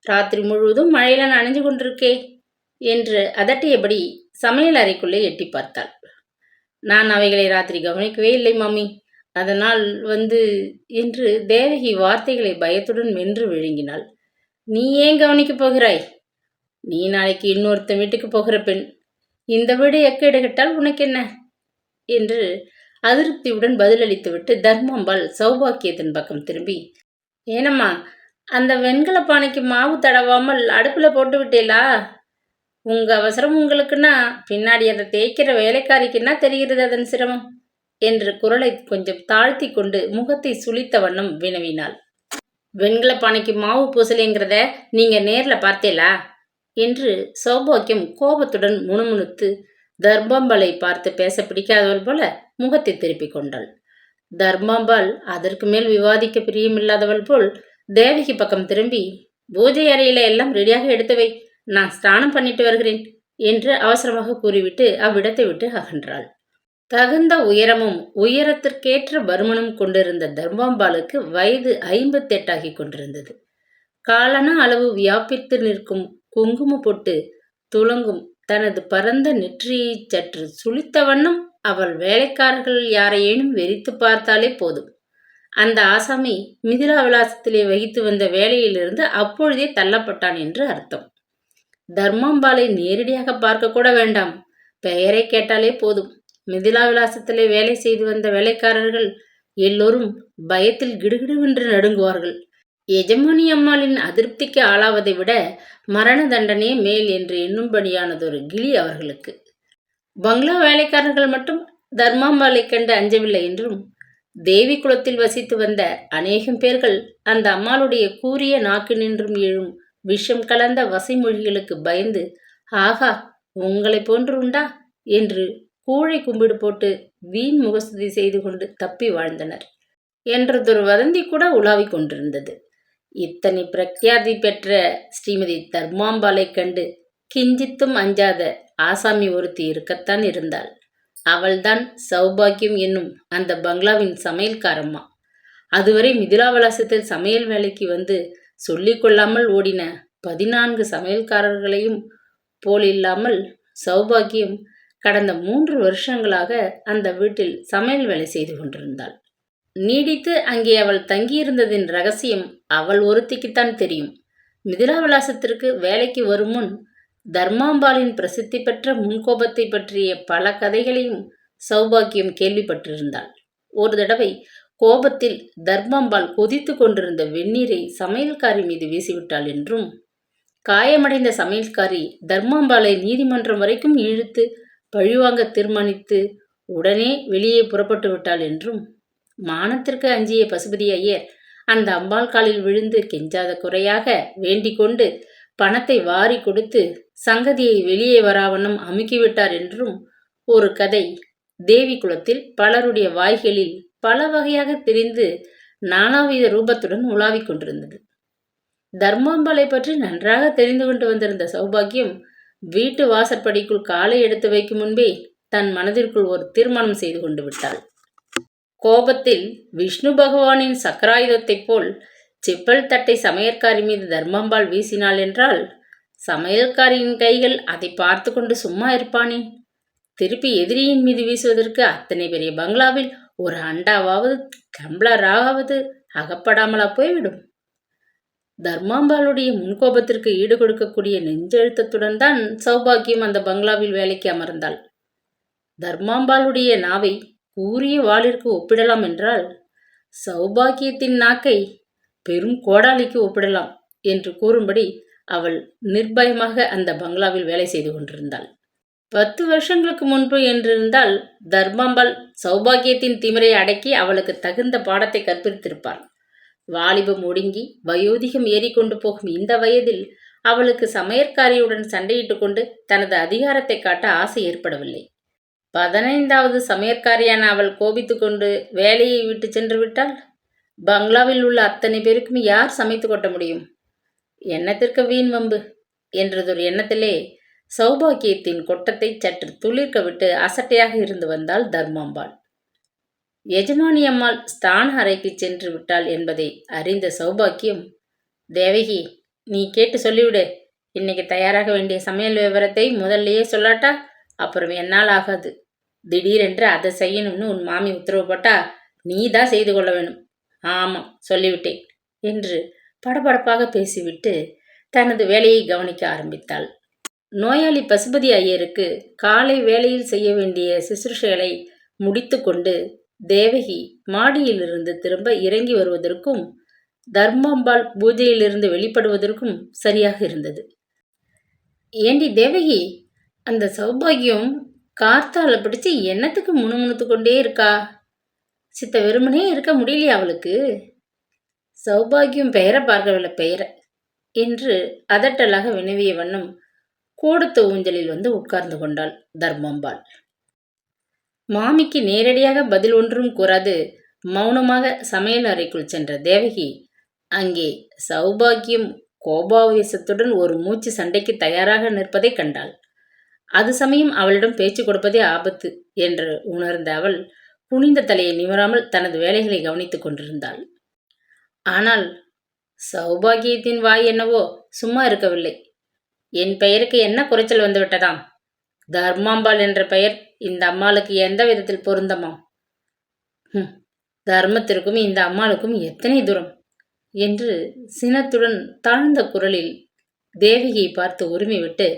ராத்திரி முழுவதும் மழையில நனைஞ்சு கொண்டிருக்கே என்று அதட்டியபடி சமையல் அறைக்குள்ளே எட்டி பார்த்தாள். நான் அவைகளை ராத்திரி கவனிக்கவே இல்லை மாமி, அதனால் என்று தேவகி வார்த்தைகளை பயத்துடன் மென்று விழுங்கினாள். நீ ஏன் கவனிக்கப் போகிறாய்? நீ நாளைக்கு இன்னொருத்த வீட்டுக்கு போகிற பெண். இந்த வீடு எக்கேடு கெட்டால் உனக்கென்ன என்று அதிருப்தியுடன் பதிலளித்துவிட்டு தர்மாம்பாள் சௌபாக்கியத்தின் பக்கம் திரும்பி, ஏனம்மா, அந்த வெண்கல பானைக்கு மாவு தடவாமல் அடுப்பில் போட்டு விட்டேலா? உங்க அவசரம் உங்களுக்குன்னா பின்னாடி அதை தேய்க்கிற வேலைக்காரிக்குன்னா தெரிகிறது அதன் சிரமம் என்று குரலை கொஞ்சம் தாழ்த்தி கொண்டு முகத்தை சுளித்த வண்ணம் வினவினாள். வெண்கல பானைக்கு மாவு பூசலைங்கிறத நீங்க நேர்ல பார்த்தேலா என்று சௌபாக்கியம் கோபத்துடன் முணுமுணுத்து தர்மாம்பாளை பார்த்து பேச பிடிக்காதவள் போல முகத்தை திருப்பிக் கொண்டாள். தர்மாம்பாள் அதற்கு மேல் விவாதிக்க பிரியமில்லாதவள் போல் தேவகி பக்கம் திரும்பி, பூஜை அறையில எல்லாம் ரெடியாக எடுத்து வை, நான் ஸ்நானம் பண்ணிட்டு வருகிறேன் என்று அவசரமாக கூறிவிட்டு அவ்விடத்தை விட்டு அகன்றாள். தகுந்த உயரமும் உயரத்திற்கேற்ற பருமனும் கொண்டிருந்த தர்மாம்பாளுக்கு வயது 58 கொண்டிருந்தது. காலன அளவு வியாபித்து நிற்கும் குங்கும பொட்டு துளங்கும் தனது பரந்த நெற்றியை சற்று சுளித்த வண்ணம் அவள் வேலைக்காரர்கள் யாரையேனும் வெறித்து பார்த்தாலே போதும், அந்த ஆசாமி மிதிலா விலாசத்திலே வகித்து வந்த வேலையிலிருந்து அப்பொழுதே தள்ளப்பட்டான் என்று அர்த்தம். தர்மாம்பாளை நேரடியாக பார்க்க கூட வேண்டாம், பெயரை கேட்டாலே போதும் மிதிலா விலாசத்திலே வேலை செய்து வந்த வேலைக்காரர்கள் எல்லோரும் பயத்தில் கிடுகிடுவென்று நடுங்குவார்கள். எஜமானி அம்மாளின் அதிருப்திக்கு ஆளாவதை விட மரண தண்டனையே மேல் என்று எண்ணும்படியானதொரு கிளி அவர்களுக்கு. பங்களா வேலைக்காரர்கள் மட்டும் தர்மாம்பாளை கண்டு அஞ்சவில்லை என்றும், தேவி குலத்தில் வசித்து வந்த அநேகம் பேர்கள் அந்த அம்மாளுடைய கூரிய நாக்கு நின்றும் எழும் விஷம் கலந்த வசைமொழிகளுக்கு பயந்து, ஆகா, உங்களை போன்று உண்டா என்று கூழை கும்பிடு போட்டு வீண் முகஸ்துதி செய்து கொண்டு தப்பி வாழ்ந்தனர் என்றதொரு வதந்தி கூட உலாவிக் கொண்டிருந்தது. இத்தனை பிரக்யாதி பெற்ற ஸ்ரீமதி தர்மாம்பாளை கண்டு கிஞ்சித்தும் அஞ்சாத ஆசாமி ஒருத்தி இருக்கத்தான் இருந்தாள். அவள்தான் சௌபாக்கியம் என்னும் அந்த பங்களாவின் சமையல்காரம்மா. அதுவரை மிதிலா விலாசத்தில் சமையல் வேலைக்கு வந்து சொல்லிக்கொள்ளாமல் ஓடின 14 சமையல்காரர்களையும் போலில்லாமல் சௌபாக்கியம் கடந்த 3 வருஷங்களாக அந்த வீட்டில் சமையல் வேலை செய்து கொண்டிருந்தாள். நீடித்து அங்கே அவள் தங்கியிருந்ததின் ரகசியம் அவள் ஒருத்திக்குத்தான் தெரியும். மிதிலா விலாசத்திற்கு வேலைக்கு வரும் முன் தர்மாம்பாளின் பிரசித்தி பெற்ற முன்கோபத்தை பற்றிய பல கதைகளையும் சௌபாக்கியம் கேள்விப்பட்டிருந்தாள். ஒரு தடவை கோபத்தில் தர்மாம்பாள் கொதித்து கொண்டிருந்த வெந்நீரை சமையல்காரி மீது வீசிவிட்டாள் என்றும், காயமடைந்த சமையல்காரி தர்மாம்பாளை நீதிமன்றம் வரைக்கும் இழுத்து பழிவாங்க தீர்மானித்து உடனே வெளியே புறப்பட்டு விட்டாள் என்றும், மானத்திற்கு அஞ்சிய பசுபதி ஐயர் அந்த அம்பாள் காலில் விழுந்து கெஞ்சாத குறையாக வேண்டிக் கொண்டு பணத்தை வாரி கொடுத்து சங்கதியை வெளியே வராவண்ணம் அமுக்கிவிட்டார் என்றும் ஒரு கதை தேவி குலத்தில் பலருடைய வாய்களில் பல வகையாக தெரிந்து நானாவித ரூபத்துடன் உலாவிக் கொண்டிருந்தது. தர்மாம்பாளை பற்றி நன்றாக தெரிந்து கொண்டு வந்திருந்த சௌபாக்கியம் வீட்டு வாசற்படிக்குள் காலை எடுத்து வைக்கும் முன்பே தன் மனதிற்குள் ஒரு தீர்மானம் செய்து கொண்டு விட்டாள். கோபத்தில் விஷ்ணு பகவானின் சக்கராயுதத்தைப் போல் செப்பல் தட்டை சமையற்காரி மீது தர்மாம்பாள் வீசினாள் என்றால், சமையல்காரியின் கைகள் அதை பார்த்து கொண்டு சும்மா இருப்பானேன்? திருப்பி எதிரியின் மீது வீசுவதற்கு அத்தனை பெரிய பங்களாவில் ஒரு அண்டாவாவது டம்ளராவது அகப்படாமலா போய்விடும்? தர்மாம்பாளுடைய முன்கோபத்திற்கு ஈடு கொடுக்கக்கூடிய நெஞ்செழுத்தத்துடன் தான் சௌபாக்கியம் அந்த பங்களாவில் வேலைக்கு அமர்ந்தாள். தர்மாம்பாளுடைய நாவை கூரிய வாளிற்கு ஒப்பிடலாம் என்றால், சௌபாக்கியத்தின் நாக்கை பெரும் கோடாலிக்கு ஒப்பிடலாம் என்று கூறும்படி அவள் நிர்பயமாக அந்த பங்களாவில் வேலை செய்து கொண்டிருந்தாள். 10 வருஷங்களுக்கு முன்பு என்றிருந்தால் தர்மாம்பாள் சௌபாக்கியத்தின் திமிரை அடக்கி அவளுக்கு தகுந்த பாடத்தை கற்பித்திருப்பாள். வாலிபம் ஒடுங்கி வயோதிகம் ஏறிக்கொண்டு போகும் இந்த வயதில் அவளுக்கு சமையற்காரியுடன் சண்டையிட்டு கொண்டு தனது அதிகாரத்தை காட்ட ஆசை ஏற்படவில்லை. 15வது சமையற்காரியான அவள் கோபித்து கொண்டு வேலையை விட்டு சென்று விட்டால் பங்களாவில் உள்ள அத்தனை பேருக்கும் யார் சமைத்து கொட்ட முடியும்? எண்ணத்திற்கு வீண் வம்பு என்றதொரு எண்ணத்திலே சௌபாக்கியத்தின் கொட்டத்தை சற்று துளிர்க்க விட்டு அசட்டையாக இருந்து வந்தாள் தர்மாம்பாள். எஜமானி அம்மாள் ஸ்தான அறைக்கு சென்று விட்டாள் என்பதை அறிந்த சௌபாக்கியம், தேவகி, நீ கேட்டு சொல்லிவிடு. இன்னைக்கு தயாராக வேண்டிய சமையல் விவரத்தை முதல்லையே சொல்லாட்டா அப்புறம் என்னால் ஆகாது. திடீரென்று அதை செய்யணும்னு உன் மாமி உத்தரவு போட்டா நீ தான் செய்து கொள்ள வேணும். ஆமாம், சொல்லிவிட்டேன் என்று படபடப்பாக பேசிவிட்டு தனது வேலையை கவனிக்க ஆரம்பித்தாள். நோயாளி பசுபதி ஐயருக்கு காலை வேளையில் செய்ய வேண்டிய சுசுறுஷைகளை முடித்து கொண்டு தேவகி மாடியிலிருந்து திரும்ப இறங்கி வருவதற்கும் தர்மாம்பாள் பூஜையிலிருந்து வெளிப்படுவதற்கும் சரியாக இருந்தது. ஏண்டி தேவகி, அந்த சௌபாகியம் கார்த்தால பிடிச்சு என்னத்துக்கு முணுமுணுத்து கொண்டே இருக்கா? சித்த வெறுமனே இருக்க முடியலையா அவளுக்கு? சௌபாகியம் பெயரை பார்க்கவில்லை பெயரை என்று அதட்டலாக வினவிய வண்ணம் கூடத்து ஊஞ்சலில் வந்து உட்கார்ந்து கொண்டாள் தர்மாம்பாள். மாமிக்கு நேரடியாக பதில் ஒன்றும் கூறாது மௌனமாக சமையல் அறைக்குள் சென்ற தேவகி அங்கே சௌபாகியம் கோபாவேசத்துடன் ஒரு மூச்சு சண்டைக்கு தயாராக நிற்பதை கண்டாள். அது சமயம் அவளிடம் பேச்சு கொடுப்பதே ஆபத்து என்று உணர்ந்த அவள் குனிந்த தலையை நிமிராமல் தனது வேலைகளை கவனித்துக் கொண்டிருந்தாள். ஆனால் சௌபாகியத்தின் வாய் என்னவோ சும்மா இருக்கவில்லை. என் பெயருக்கு என்ன குறைச்சல் வந்துவிட்டதாம்? தர்மாம்பாள் என்ற பெயர் இந்த அம்மாளுக்கு எந்த விதத்தில் பொருந்தமாம்? தர்மத்திற்கும் இந்த அம்மாளுக்கும் எத்தனை தூரம் என்று சினத்துடன் தாழ்ந்த குரலில் தேவகியை பார்த்து உரிமை விட்டு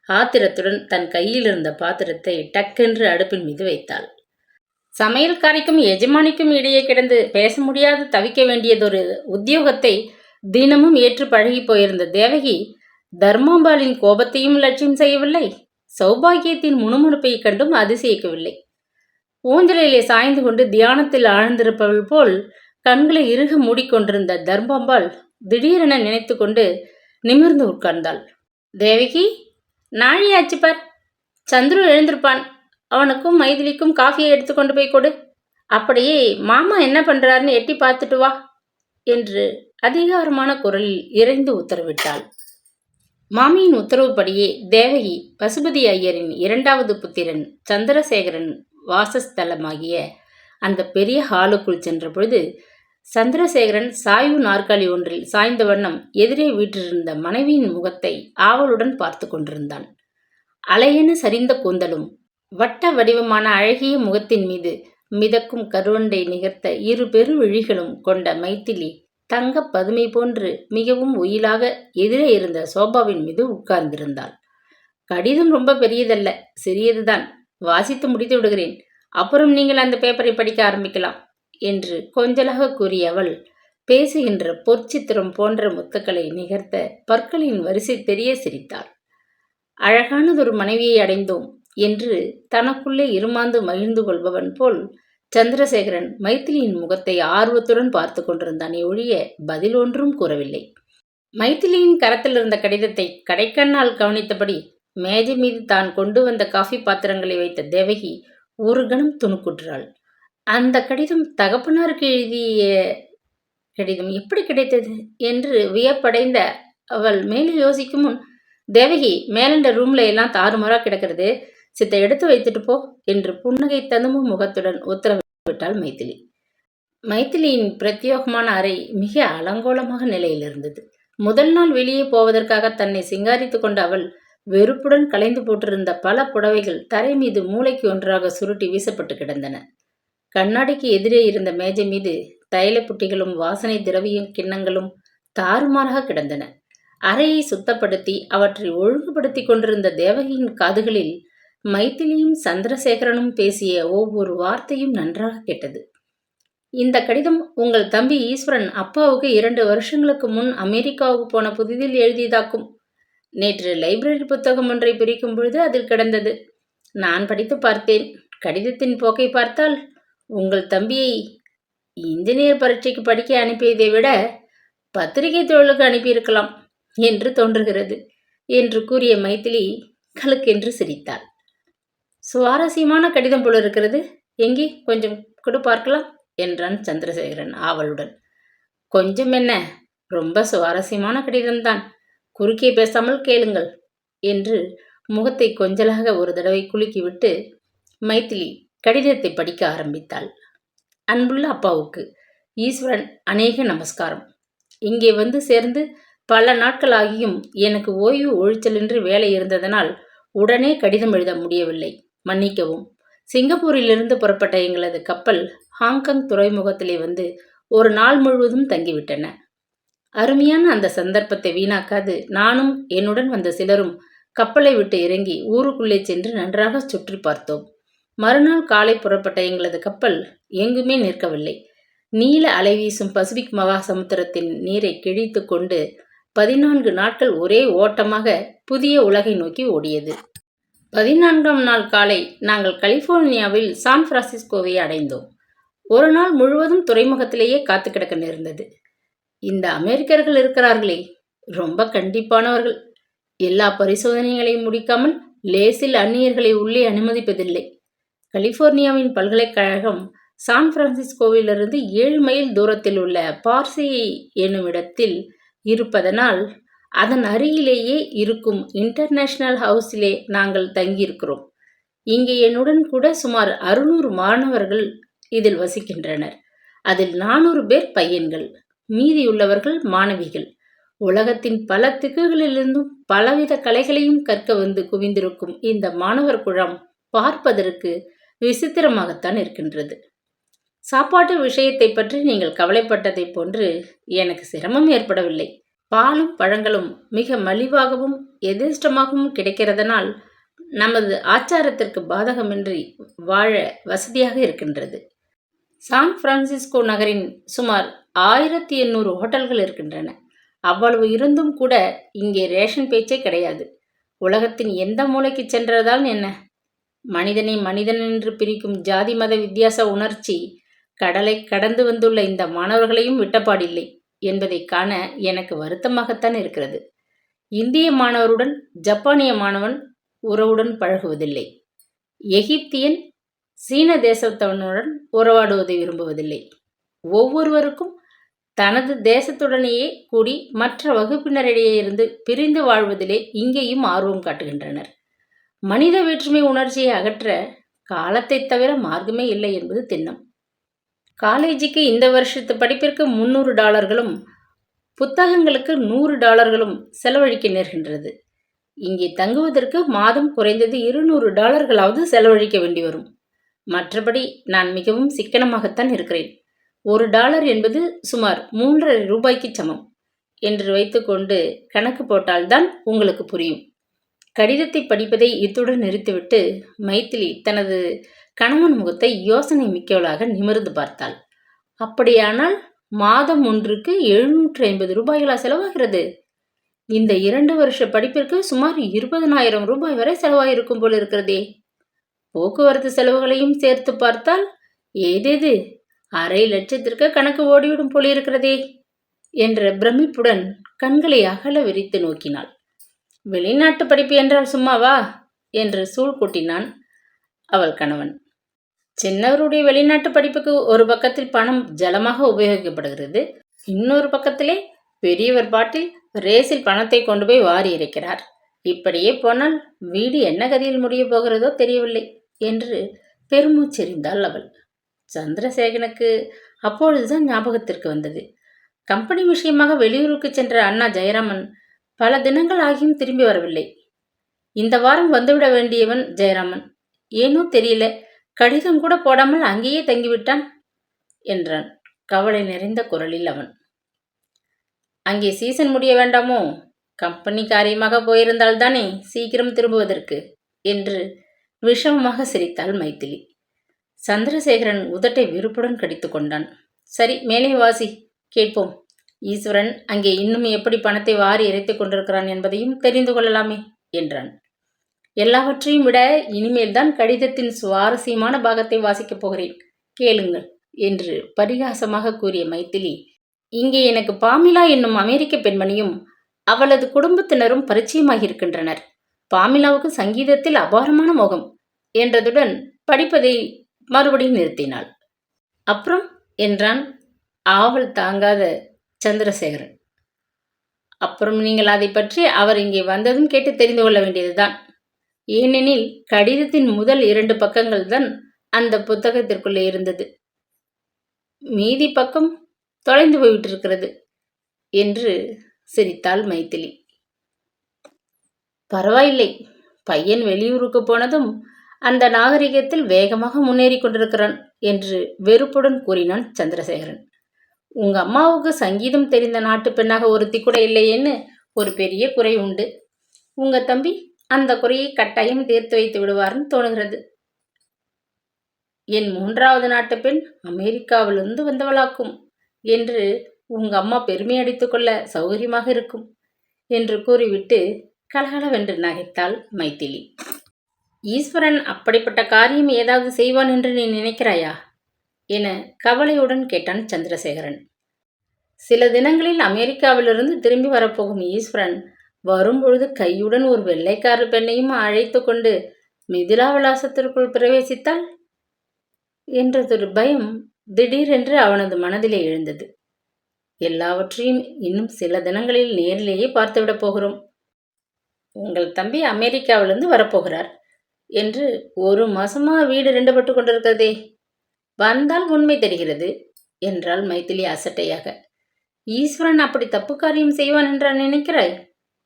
ஆத்திரத்துடன் தன் கையில் இருந்த பாத்திரத்தை டக்கென்று அடுப்பின் மீது வைத்தாள். சமையல்காரிக்கும் எஜமானிக்கும் இடையே கிடந்து பேச முடியாது தவிக்க வேண்டியதொரு உத்தியோகத்தை தினமும் ஏற்று பழகி போயிருந்த தேவகி தர்மாம்பாளின் கோபத்தையும் லட்சியம் செய்யவில்லை, சௌபாகியத்தின் முணுமுணுப்பை கண்டும் அதிசயிக்கவில்லை. ஊஞ்சலிலே சாய்ந்து கொண்டு தியானத்தில் ஆழ்ந்திருப்பவள் போல் கண்களை இறுக மூடிக்கொண்டிருந்த தர்மாம்பாள் திடீரென நினைத்து கொண்டு நிமிர்ந்து உட்கார்ந்தாள். தேவகி, நாழியாச்சு பார், சந்துரு எழுந்திருப்பான். அவனுக்கும் மைதிலிக்கும் காஃபியை எடுத்து கொண்டு போய் கொடு. அப்படியே மாமா என்ன பண்றாருன்னு எட்டி பார்த்துட்டு வா என்று அதிகாரமான குரலில் இறைந்து உத்தரவிட்டாள். மாமியின் உத்தரவுப்படியே தேவகி பசுபதி ஐயரின் 2வது புத்திரன் சந்திரசேகரன் வாசஸ்தலமாகிய அந்த பெரிய ஹாலுக்குள் சென்ற பொழுது சந்திரசேகரன் சாய்வு நாற்காலி ஒன்றில் சாய்ந்த வண்ணம் எதிரே வீற்றிருந்த மனைவியின் முகத்தை ஆவலுடன் பார்த்து கொண்டிருந்தான். அலையென சரிந்த கூந்தலும் வட்ட வடிவமான அழகிய முகத்தின் மீது மிதக்கும் கருவண்டை நிகர்த்த 2 பெரு விழிகளும் கொண்ட மைத்திலி தங்க பதுமை போன்று மிகவும் ஒயிலாக எதிரே இருந்த சோபாவின் மீது உட்கார்ந்திருந்தாள். கடிதம் ரொம்ப பெரியதல்ல, சிறியதுதான். வாசித்து முடித்து விடுகிறேன். அப்புறம் நீங்கள் அந்த பேப்பரை படிக்க ஆரம்பிக்கலாம் என்று கொஞ்சலாக கூறிய அவள் பேசுகின்ற பொற்சித்திரம் போன்ற முத்துக்களை நிகர்த்த பற்களின் வரிசை தெரிய சிரித்தாள். அழகானதொரு மனைவியை அடைந்தோம் என்று தனக்குள்ளே இருமாந்து மகிழ்ந்து கொள்பவன் போல் சந்திரசேகரன் மைத்திலியின் முகத்தை ஆர்வத்துடன் பார்த்து கொண்டிருந்தானே ஒழிய பதில் ஒன்றும் கூறவில்லை. மைத்திலியின் கரத்தில் இருந்த கடிதத்தை கடைக்கண்ணால் கவனித்தபடி மேஜை மீது தான் கொண்டு வந்த காஃபி பாத்திரங்களை வைத்த தேவகி ஒரு கணம் துணுக்குற்றாள். அந்த கடிதம் தகப்பனாருக்கு எழுதிய கடிதம் எப்படி கிடைத்தது என்று வியப்படைந்த அவள் மேலே யோசிக்கும் முன் தேவகி, மேலண்ட ரூம்ல எல்லாம் தாறுமாறா கிடக்கிறது, சித்த எடுத்து வைத்துட்டு போ என்று புன்னகை ததும்பும் முகத்துடன் உத்தரவிட்டாள் மைதிலி. மைதிலியின் பிரத்யோகமான அறை மிக அலங்கோலமாக நிலையில் இருந்தது. முதல் நாள் வெளியே போவதற்காக தன்னை சிங்காரித்துக் கொண்ட அவள் வெறுப்புடன் கலைந்து போட்டிருந்த பல புடவைகள் தரை மீது மூளைக்கு ஒன்றாக சுருட்டி வீசப்பட்டு கிடந்தன. கண்ணாடிக்கு எதிரே இருந்த மேஜை மீது தைல புட்டிகளும் வாசனை திரவிய கிண்ணங்களும் தாறுமாறாக கிடந்தன. அறையை சுத்தப்படுத்தி அவற்றை ஒழுங்குபடுத்தி கொண்டிருந்த தேவகியின் காதுகளில் மைதிலியும் சந்திரசேகரனும் பேசிய ஒவ்வொரு வார்த்தையும் நன்றாக கேட்டது. இந்த கடிதம் உங்கள் தம்பி ஈஸ்வரன் அப்பாவுக்கு 2 வருஷங்களுக்கு முன் அமெரிக்காவுக்கு போன புதிதில் எழுதியதாக்கும். நேற்று லைப்ரரி புத்தகம் ஒன்றை பிரிக்கும் பொழுது அதில் கிடந்தது. நான் படித்து பார்த்தேன். கடிதத்தின் போக்கை பார்த்தால் உங்கள் தம்பியை இன்ஜினியர் பரீட்சைக்கு படிக்க அனுப்பியதை விட பத்திரிகை தொழிலுக்கு அனுப்பியிருக்கலாம் என்று தோன்றுகிறது என்று கூறிய மைதிலி கலுக்கென்று சிரித்தாள். சுவாரஸ்யமான கடிதம் போல இருக்கிறது, எங்கே கொஞ்சம் கொடு பார்க்கலாம் என்றான் சந்திரசேகரன் ஆவலுடன். கொஞ்சம் என்ன, ரொம்ப சுவாரஸ்யமான கடிதம்தான், குறுக்கே பேசாமல் கேளுங்கள் என்று முகத்தை கொஞ்சலாக ஒரு தடவை குலுக்கிவிட்டு மைதிலி கடிதத்தை படிக்க ஆரம்பித்தாள். அன்புள்ள அப்பாவுக்கு ஈஸ்வரன் அநேக நமஸ்காரம். இங்கே வந்து சேர்ந்து பல நாட்களாகியும் எனக்கு ஓய்வு ஒழிச்சலின்றி வேலை இருந்ததனால் உடனே கடிதம் எழுத முடியவில்லை, மன்னிக்கவும். சிங்கப்பூரிலிருந்து புறப்பட்ட எங்களது கப்பல் ஹாங்காங் துறைமுகத்திலே வந்து ஒரு நாள் முழுவதும் தங்கிவிட்டன. அருமையான அந்த சந்தர்ப்பத்தை வீணாக்காது நானும் என்னுடன் வந்த சிலரும் கப்பலை விட்டு இறங்கி ஊருக்குள்ளே சென்று நன்றாக சுற்றி பார்த்தோம். மறுநாள் காலை புறப்பட்ட எங்களது கப்பல் எங்குமே நிற்கவில்லை. நீல அலை வீசும் பசிபிக் மகா சமுத்திரத்தின் நீரை கிழித்து கொண்டு 14 நாட்கள் ஒரே ஓட்டமாக புதிய உலகை நோக்கி ஓடியது. 14ஆம் நாள் காலை நாங்கள் கலிபோர்னியாவில் சான் பிரான்சிஸ்கோவை அடைந்தோம். ஒரு நாள் முழுவதும் துறைமுகத்திலேயே காத்து கிடக்க நேர்ந்தது. இந்த அமெரிக்கர்கள் இருக்கிறார்களே, ரொம்ப கண்டிப்பானவர்கள். எல்லா பரிசோதனைகளையும் முடிக்காமல் லேசில் அந்நியர்களை உள்ளே அனுமதிப்பதில்லை. கலிபோர்னியாவின் பல்கலைக்கழகம் சான் பிரான்சிஸ்கோவிலிருந்து 7 மைல் தூரத்தில் உள்ள பார்சி என்னும் இடத்தில் இருப்பதனால் அதன் அருகிலேயே இருக்கும் இன்டர்நேஷனல் ஹவுஸிலே நாங்கள் தங்கியிருக்கிறோம். இங்கே என்னுடன் கூட சுமார் 600 மாணவர்கள் இதில் வசிக்கின்றனர். அதில் 400 பேர் பையன்கள், மீதியுள்ளவர்கள் மாணவிகள். உலகத்தின் பல திக்குகளிலிருந்தும் பலவித கலைகளையும் கற்க வந்து குவிந்திருக்கும் இந்த மாணவர் குழாம் பார்ப்பதற்கு விசித்திரமாகத்தான் இருக்கின்றது. சாப்பாட்டு விஷயத்தை பற்றி நீங்கள் கவலைப்பட்டதை போன்று எனக்கு சிரமம் ஏற்படவில்லை. பாலும் பழங்களும் மிக மலிவாகவும் எதிர்ஷ்டமாகவும் கிடைக்கிறதனால் நமது ஆச்சாரத்திற்கு பாதகமின்றி வாழ வசதியாக இருக்கின்றது. சான் பிரான்சிஸ்கோ நகரின் சுமார் 1800 ஹோட்டல்கள் இருக்கின்றன. அவ்வளவு இருந்தும் கூட இங்கே ரேஷன் பேச்சே கிடையாது. உலகத்தின் எந்த மூலைக்கு சென்றதால் என்ன, மனிதனை மனிதன் என்று பிரிக்கும் ஜாதி மத வித்தியாச உணர்ச்சி கடலை கடந்து வந்துள்ள இந்த மாணவர்களையும் விட்டப்பாடில்லை என்பதை காண எனக்கு வருத்தமாகத்தான் இருக்கிறது. இந்திய மாணவருடன் ஜப்பானிய மாணவன் உறவுடன் பழகுவதில்லை. எகிப்தியன் சீன தேசத்தவனுடன் உறவாடுவதை விரும்புவதில்லை. ஒவ்வொருவருக்கும் தனது தேசத்துடனேயே கூடி மற்ற வகுப்பினரிடையே இருந்து பிரிந்து வாழ்வதிலே இங்கேயும் ஆர்வம் காட்டுகின்றனர். மனித வேற்றுமை உணர்ச்சியை அகற்ற காலத்தை தவிர மார்க்கமே இல்லை என்பது திண்ணம். காலேஜுக்கு இந்த வருஷத்து படிப்பிற்கு $300 புத்தகங்களுக்கு $100 செலவழிக்க நேர்கின்றது. இங்கே தங்குவதற்கு மாதம் குறைந்தது $200 செலவழிக்க வேண்டி வரும். மற்றபடி நான் மிகவும் சிக்கனமாகத்தான் இருக்கிறேன். $1 என்பது சுமார் 3.5 ரூபாய்க்கு சமம் என்று வைத்துக்கொண்டு கணக்கு போட்டால்தான் உங்களுக்கு புரியும். கடிதத்தை படிப்பதை இத்துடன் நிறுத்திவிட்டு மைதிலி தனது கணவன் முகத்தை யோசனை மிக்கவளாக நிமிர்ந்து பார்த்தாள். அப்படியானால் மாதம் ஒன்றுக்கு $750 செலவாகிறது. இந்த 2 வருஷ படிப்பிற்கு சுமார் 20,000 ரூபாய் வரை செலவாயிருக்கும் போல் இருக்கிறதே. போக்குவரத்து செலவுகளையும் சேர்த்து பார்த்தால் ஏதேது $500,000 கணக்கு ஓடிவிடும் போலிருக்கிறதே என்ற பிரமிப்புடன் கண்களை அகல விரித்து நோக்கினாள். வெளிநாட்டு படிப்பு என்றால் சும்மாவா என்று சூழ் கொட்டினான் அவள் கணவன். சின்னவருடைய வெளிநாட்டு படிப்புக்கு ஒரு பக்கத்தில் பணம் ஜலமாக உபயோகிக்கப்படுகிறது, இன்னொரு பக்கத்திலே பெரியவர் பாட்டில் ரேஸில் பணத்தை கொண்டு போய் வாரி இறைக்கிறார். இப்படியே போனால் வீடு என்ன கதியில் முடியப் போகிறதோ தெரியவில்லை என்று பெருமூச்செறிந்தாள் அவள். சந்திரசேகரனுக்கு அப்பொழுதுதான் ஞாபகத்திற்கு வந்தது. கம்பெனி விஷயமாக வெளியூருக்கு சென்ற அண்ணா ஜெயராமன் பல தினங்கள் ஆகியும் திரும்பி வரவில்லை. இந்த வாரம் வந்துவிட வேண்டியவன் ஜெயராமன். ஏனோ தெரியல, கடிதம் கூட போடாமல் அங்கேயே தங்கிவிட்டான் என்றான் கவலை நிறைந்த குரலில் அவன். அங்கே சீசன் முடிய வேண்டாமோ? கம்பெனி காரியமாக போயிருந்தால்தானே சீக்கிரம் திரும்புவதற்கு என்று விஷமமாக சிரித்தாள் மைதிலி. சந்திரசேகரன் உதட்டை விருப்புடன் கடித்து கொண்டான். சரி, மேலே வாசி, கேட்போம். ஈஸ்வரன் அங்கே இன்னும் எப்படி பணத்தை வாரி இறைத்துக் கொண்டிருக்கிறான் என்பதையும் தெரிந்து கொள்ளலாமே என்றான். எல்லாவற்றையும் விட இனிமேல்தான் கடிதத்தின் சுவாரஸ்யமான பாகத்தை வாசிக்கப் போகிறேன், கேளுங்கள் என்று பரிகாசமாக கூறிய மைதிலி, இங்கே எனக்கு பாமிலா என்னும் அமெரிக்க பெண்மணியும் அவளது குடும்பத்தினரும் பரிச்சயமாகியிருக்கின்றனர். பாமிலாவுக்கு சங்கீதத்தில் அபாரமான மோகம் என்றதுடன் படிப்பதை மறுபடியும் நிறுத்தினாள். அப்புறம் என்றான் ஆவல் தாங்காத சந்திரசேகரன். அப்புறம் நீங்கள் அதை பற்றி அவர் இங்கே வந்ததும் கேட்டு தெரிந்து கொள்ள வேண்டியதுதான். ஏனெனில் கடிதத்தின் முதல் 2 பக்கங்கள் தான் அந்த புத்தகத்திற்குள்ளே இருந்தது. மீதி பக்கம் தொலைந்து போய்விட்டிருக்கிறது என்று சிரித்தாள் மைதிலி. பரவாயில்லை, பையன் வெளியூருக்கு போனதும் அந்த நாகரிகத்தில் வேகமாக முன்னேறி கொண்டிருக்கிறான் என்று வெறுப்புடன் கூறினான் சந்திரசேகரன். உங்க அம்மாவுக்கு சங்கீதம் தெரிந்த நாட்டு பெண்ணாக ஒருத்தி கூட இல்லையேன்னு ஒரு பெரிய குறை உண்டு. உங்க தம்பி அந்த குறையை கட்டாயம் தீர்த்து வைத்து விடுவார்னு தோணுகிறது. என் 3வது நாட்டு பெண் அமெரிக்காவிலிருந்து வந்தவளாக்கும் என்று உங்க அம்மா பெருமை அடித்துக் கொள்ள சௌகரியமாக இருக்கும் என்று கூறிவிட்டு கலகலவென்று நகைத்தாள் மைதிலி. ஈஸ்வரன் அப்படிப்பட்ட காரியம் ஏதாவது செய்வான் என்று நீ நினைக்கிறாயா என கவலையுடன் கேட்டான் சந்திரசேகரன். சில தினங்களில் அமெரிக்காவிலிருந்து திரும்பி வரப்போகும் ஈஸ்வரன் வரும்பொழுது கையுடன் ஒரு வெள்ளைக்கார பெண்ணையும் அழைத்து கொண்டு மிதிலா விலாசத்திற்குள் பிரவேசித்தாள் என்றதொரு பயம் திடீரென்று அவனது மனதிலே எழுந்தது. எல்லாவற்றையும் இன்னும் சில தினங்களில் நேரிலேயே பார்த்துவிடப் போகிறோம். உங்கள் தம்பி அமெரிக்காவிலிருந்து வரப்போகிறார் என்று 1 மாசமா வீடு 2 பட்டு கொண்டிருக்கிறதே. வந்தால் உண்மை தெரிகிறது என்றாள் மைதிலி அசட்டையாக. ஈஸ்வரன் அப்படி தப்பு காரியம் செய்வான் என்றா நினைக்கிறாய்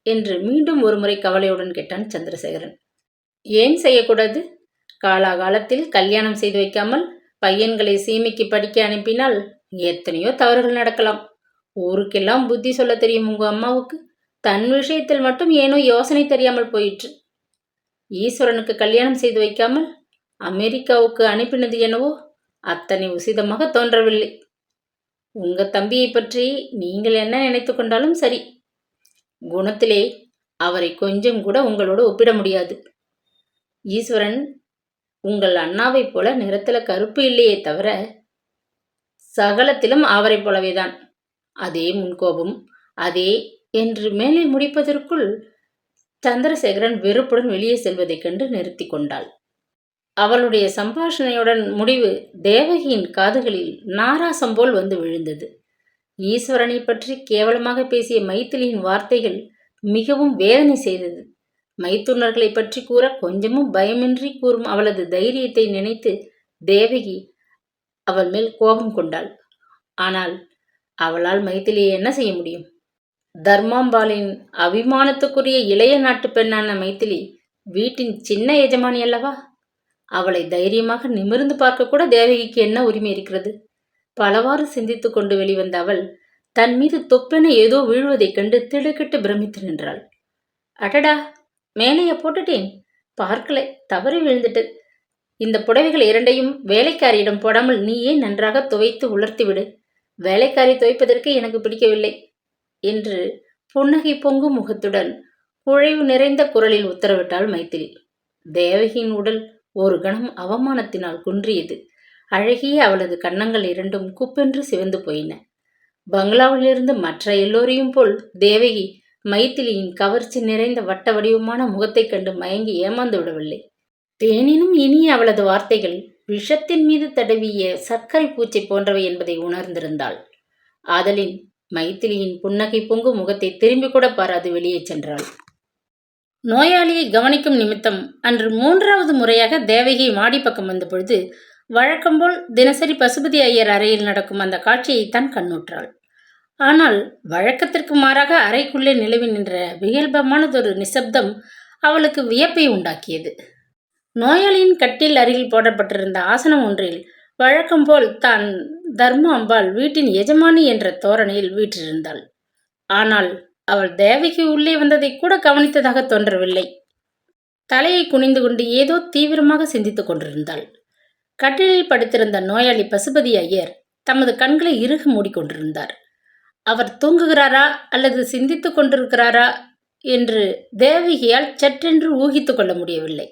என்று மீண்டும் ஒரு முறை கவலையுடன் கேட்டான் சந்திரசேகரன். ஏன் செய்யக்கூடாது? காலாகாலத்தில் கல்யாணம் செய்து வைக்காமல் பையன்களை சீமைக்கு படிக்க அனுப்பினால் எத்தனையோ தவறுகள் நடக்கலாம். ஊருக்கெல்லாம் புத்தி சொல்ல தெரியும் உங்க அம்மாவுக்கு. தன் விஷயத்தில் மட்டும் ஏனோ யோசனை தெரியாமல் போயிற்று. ஈஸ்வரனுக்கு கல்யாணம் செய்து வைக்காமல் அமெரிக்காவுக்கு அனுப்பினது என்னவோ அத்தனை உசிதமாக தோன்றவில்லை. உங்க தம்பியை பற்றி நீங்கள் என்ன நினைத்து கொண்டாலும் சரி, குணத்திலே அவரை கொஞ்சம் கூட உங்களோடு ஒப்பிட முடியாது. ஈஸ்வரன் உங்கள் அண்ணாவைப் போல நிறத்துல கருப்பு இல்லையே தவிர சகலத்திலும் அவரை போலவேதான். அதே முன்கோபம், அதே என்று மேலே முடிப்பதற்குள் சந்திரசேகரன் வெறுப்புடன் வெளியே செல்வதைக் கண்டு நிறுத்தி கொண்டாள். அவளுடைய சம்பாஷணையுடன் முடிவு தேவகியின் காதுகளில் நாராசம் போல் வந்து விழுந்தது. ஈஸ்வரனை பற்றி கேவலமாக பேசிய மைதிலியின் வார்த்தைகள் மிகவும் வேதனை செய்தது. மைத்துனர்களை பற்றி கூற கொஞ்சமும் பயமின்றி கூறும் அவளது தைரியத்தை நினைத்து தேவகி அவள் மேல் கோபம் கொண்டாள். ஆனால் அவளால் மைதிலியை என்ன செய்ய முடியும்? தர்மாம்பாளின் அபிமானத்துக்குரிய இளைய நாட்டு பெண்ணான மைதிலி வீட்டின் சின்ன எஜமானி அல்லவா? அவளை தைரியமாக நிமிர்ந்து பார்க்க கூட தேவகிக்கு என்ன உரிமை இருக்கிறது? பலவாறு சிந்தித்து கொண்டு வெளிவந்த அவள் தன் மீது தொப்பென ஏதோ வீழ்வதைக் கண்டு திடுக்கிட்டு பிரமித்து நின்றாள். அடடா, மேலைய போட்டுட்டேன், பார்க்கல, தவறி விழுந்துட்டு. இந்த புடவைகள் 2ஐயும் வேலைக்காரியிடம் போடாமல் நீயே நன்றாக துவைத்து உலர்த்திவிடு. வேலைக்காரி துவைப்பதற்கு எனக்கு பிடிக்கவில்லை என்று புன்னகை பொங்கும் முகத்துடன் குழைவு நிறைந்த குரலில் உத்தரவிட்டாள் மைதிலி. தேவகியின் உடல் ஒரு கணம் அவமானத்தினால் குன்றியது. அழகிய அவளது கன்னங்கள் 2ம் குப்பென்று சிவந்து போயின. பங்களாவிலிருந்து மற்ற எல்லோரையும் போல் தேவகி மைதிலியின் கவர்ச்சி நிறைந்த வட்ட வடிவமான முகத்தைக் கண்டு மயங்கி ஏமாந்து விடவில்லை. தேனினும் இனிய அவளது வார்த்தைகள் விஷத்தின் மீது தடவிய சர்க்கரை பூச்சை போன்றவை என்பதை உணர்ந்திருந்தாள். ஆதலின் மைதிலியின் புன்னகை பொங்கும் முகத்தை திரும்பி கூட பாராது வெளியே சென்றாள். நோயாளியை கவனிக்கும் நிமித்தம் அன்று 3வது முறையாக தேவகி மாடி பக்கம் வந்த பொழுது வழக்கம்போல் தினசரி பசுபதி ஐயர் அறையில் நடக்கும் அந்த காட்சியைத்தான் கண்ணுற்றாள். ஆனால் வழக்கத்திற்கு மாறாக அறைக்குள்ளே நிலவி நின்ற வியல்பமானதொரு நிசப்தம் அவளுக்கு வியப்பை உண்டாக்கியது. நோயாளியின் கட்டில் அருகில் போடப்பட்டிருந்த ஆசனம் ஒன்றில் வழக்கம்போல் தான் தர்ம அம்பாள் வீட்டின் எஜமானி என்ற தோரணையில் வீற்றிருந்தாள். ஆனால் அவள் தேவகி உள்ளே வந்ததை கூட கவனித்ததாக தோன்றவில்லை. தலையை குனிந்து கொண்டு ஏதோ தீவிரமாக சிந்தித்துக் கொண்டிருந்தாள். கட்டிலில் படுத்திருந்த நோயாளி பசுபதி ஐயர் தமது கண்களை இறுக மூடிக்கொண்டிருந்தார். அவர் தூங்குகிறாரா அல்லது சிந்தித்துக் கொண்டிருக்கிறாரா என்று தேவகியால் சற்றென்று ஊகித்துக் கொள்ள முடியவில்லை.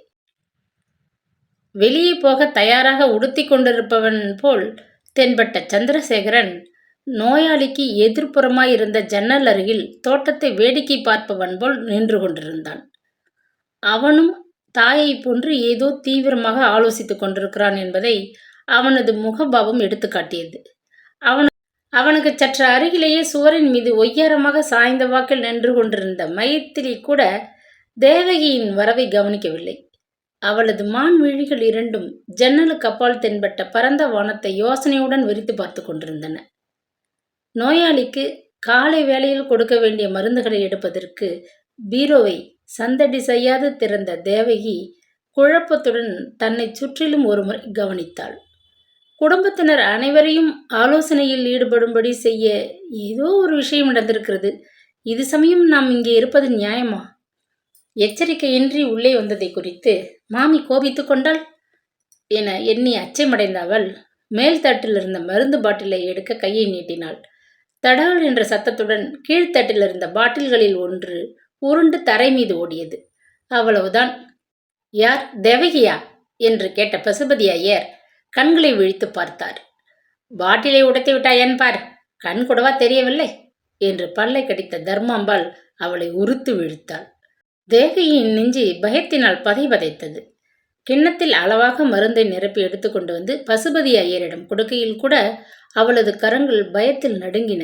வெளியே போக தயாராக உடுத்தி கொண்டிருப்பவன் போல் தென்பட்ட சந்திரசேகரன் நோயாளிக்கு எதிர்ப்புறமாயிருந்த ஜன்னல் அருகில் தோட்டத்தை வேடிக்கை பார்ப்பவன் போல் நின்று கொண்டிருந்தான். அவனும் தாயை போன்று ஏதோ தீவிரமாக ஆலோசித்துக் கொண்டிருக்கிறான் என்பதை அவனது முகபாவம் எடுத்து காட்டியது. அவனுக்கு சற்று அருகிலேயே சுவரின் மீது ஒய்யாரமாக சாய்ந்த வாக்கில் நின்று கொண்டிருந்த மைத்திலி கூட தேவகியின் வரவை கவனிக்கவில்லை. அவளது மான் விழிகள் இரண்டும் ஜன்னலுக்கு அப்பால் தென்பட்ட பரந்த வானத்தை யோசனையுடன் விரித்து பார்த்து கொண்டிருந்தன. நோயாளிக்கு காலை வேளையில் கொடுக்க வேண்டிய மருந்துகளை எடுப்பதற்கு பீரோவை சந்தடி செய்யாது திறந்த தேவகி குழப்பத்துடன் தன்னை சுற்றிலும் ஒருமுறை கவனித்தாள். குடும்பத்தினர் அனைவரையும் ஆலோசனையில் ஈடுபடும்படி செய்ய ஏதோ ஒரு விஷயம் நடந்திருக்கிறது. இது சமயம் நாம் இங்கே இருப்பது நியாயமா? எச்சரிக்கையின்றி உள்ளே வந்ததை குறித்து மாமி கோபித்து கொண்டாள் என எண்ணி அச்சமடைந்த அவள் மேல் தட்டில் இருந்த மருந்து பாட்டிலை எடுக்க கையை நீட்டினாள். தடால் என்ற சத்தத்துடன் கீழ்த்தட்டில் இருந்த பாட்டில்களில் ஒன்று உருண்டு தரை மீது ஓடியது. அவ்வளவுதான். யார், தேவகியா என்று கேட்ட பசுபதி ஐயர் கண்களை விழித்து பார்த்தார். பாட்டிலை உடைத்து விட்டாயன் பார், கண் கூடவா தெரியவில்லை என்று பல்லை கடித்த தர்மாம்பாள் அவளை உறுத்து விழித்தாள். தேவகியின் நெஞ்சு பயத்தினால் பதைபதைத்தது. கிண்ணத்தில் அளவாக மருந்தை நிரப்பி எடுத்துக்கொண்டு வந்து பசுபதி ஐயரிடம் கொடுக்கையில் கூட அவளது கரங்கள் பயத்தில் நடுங்கின.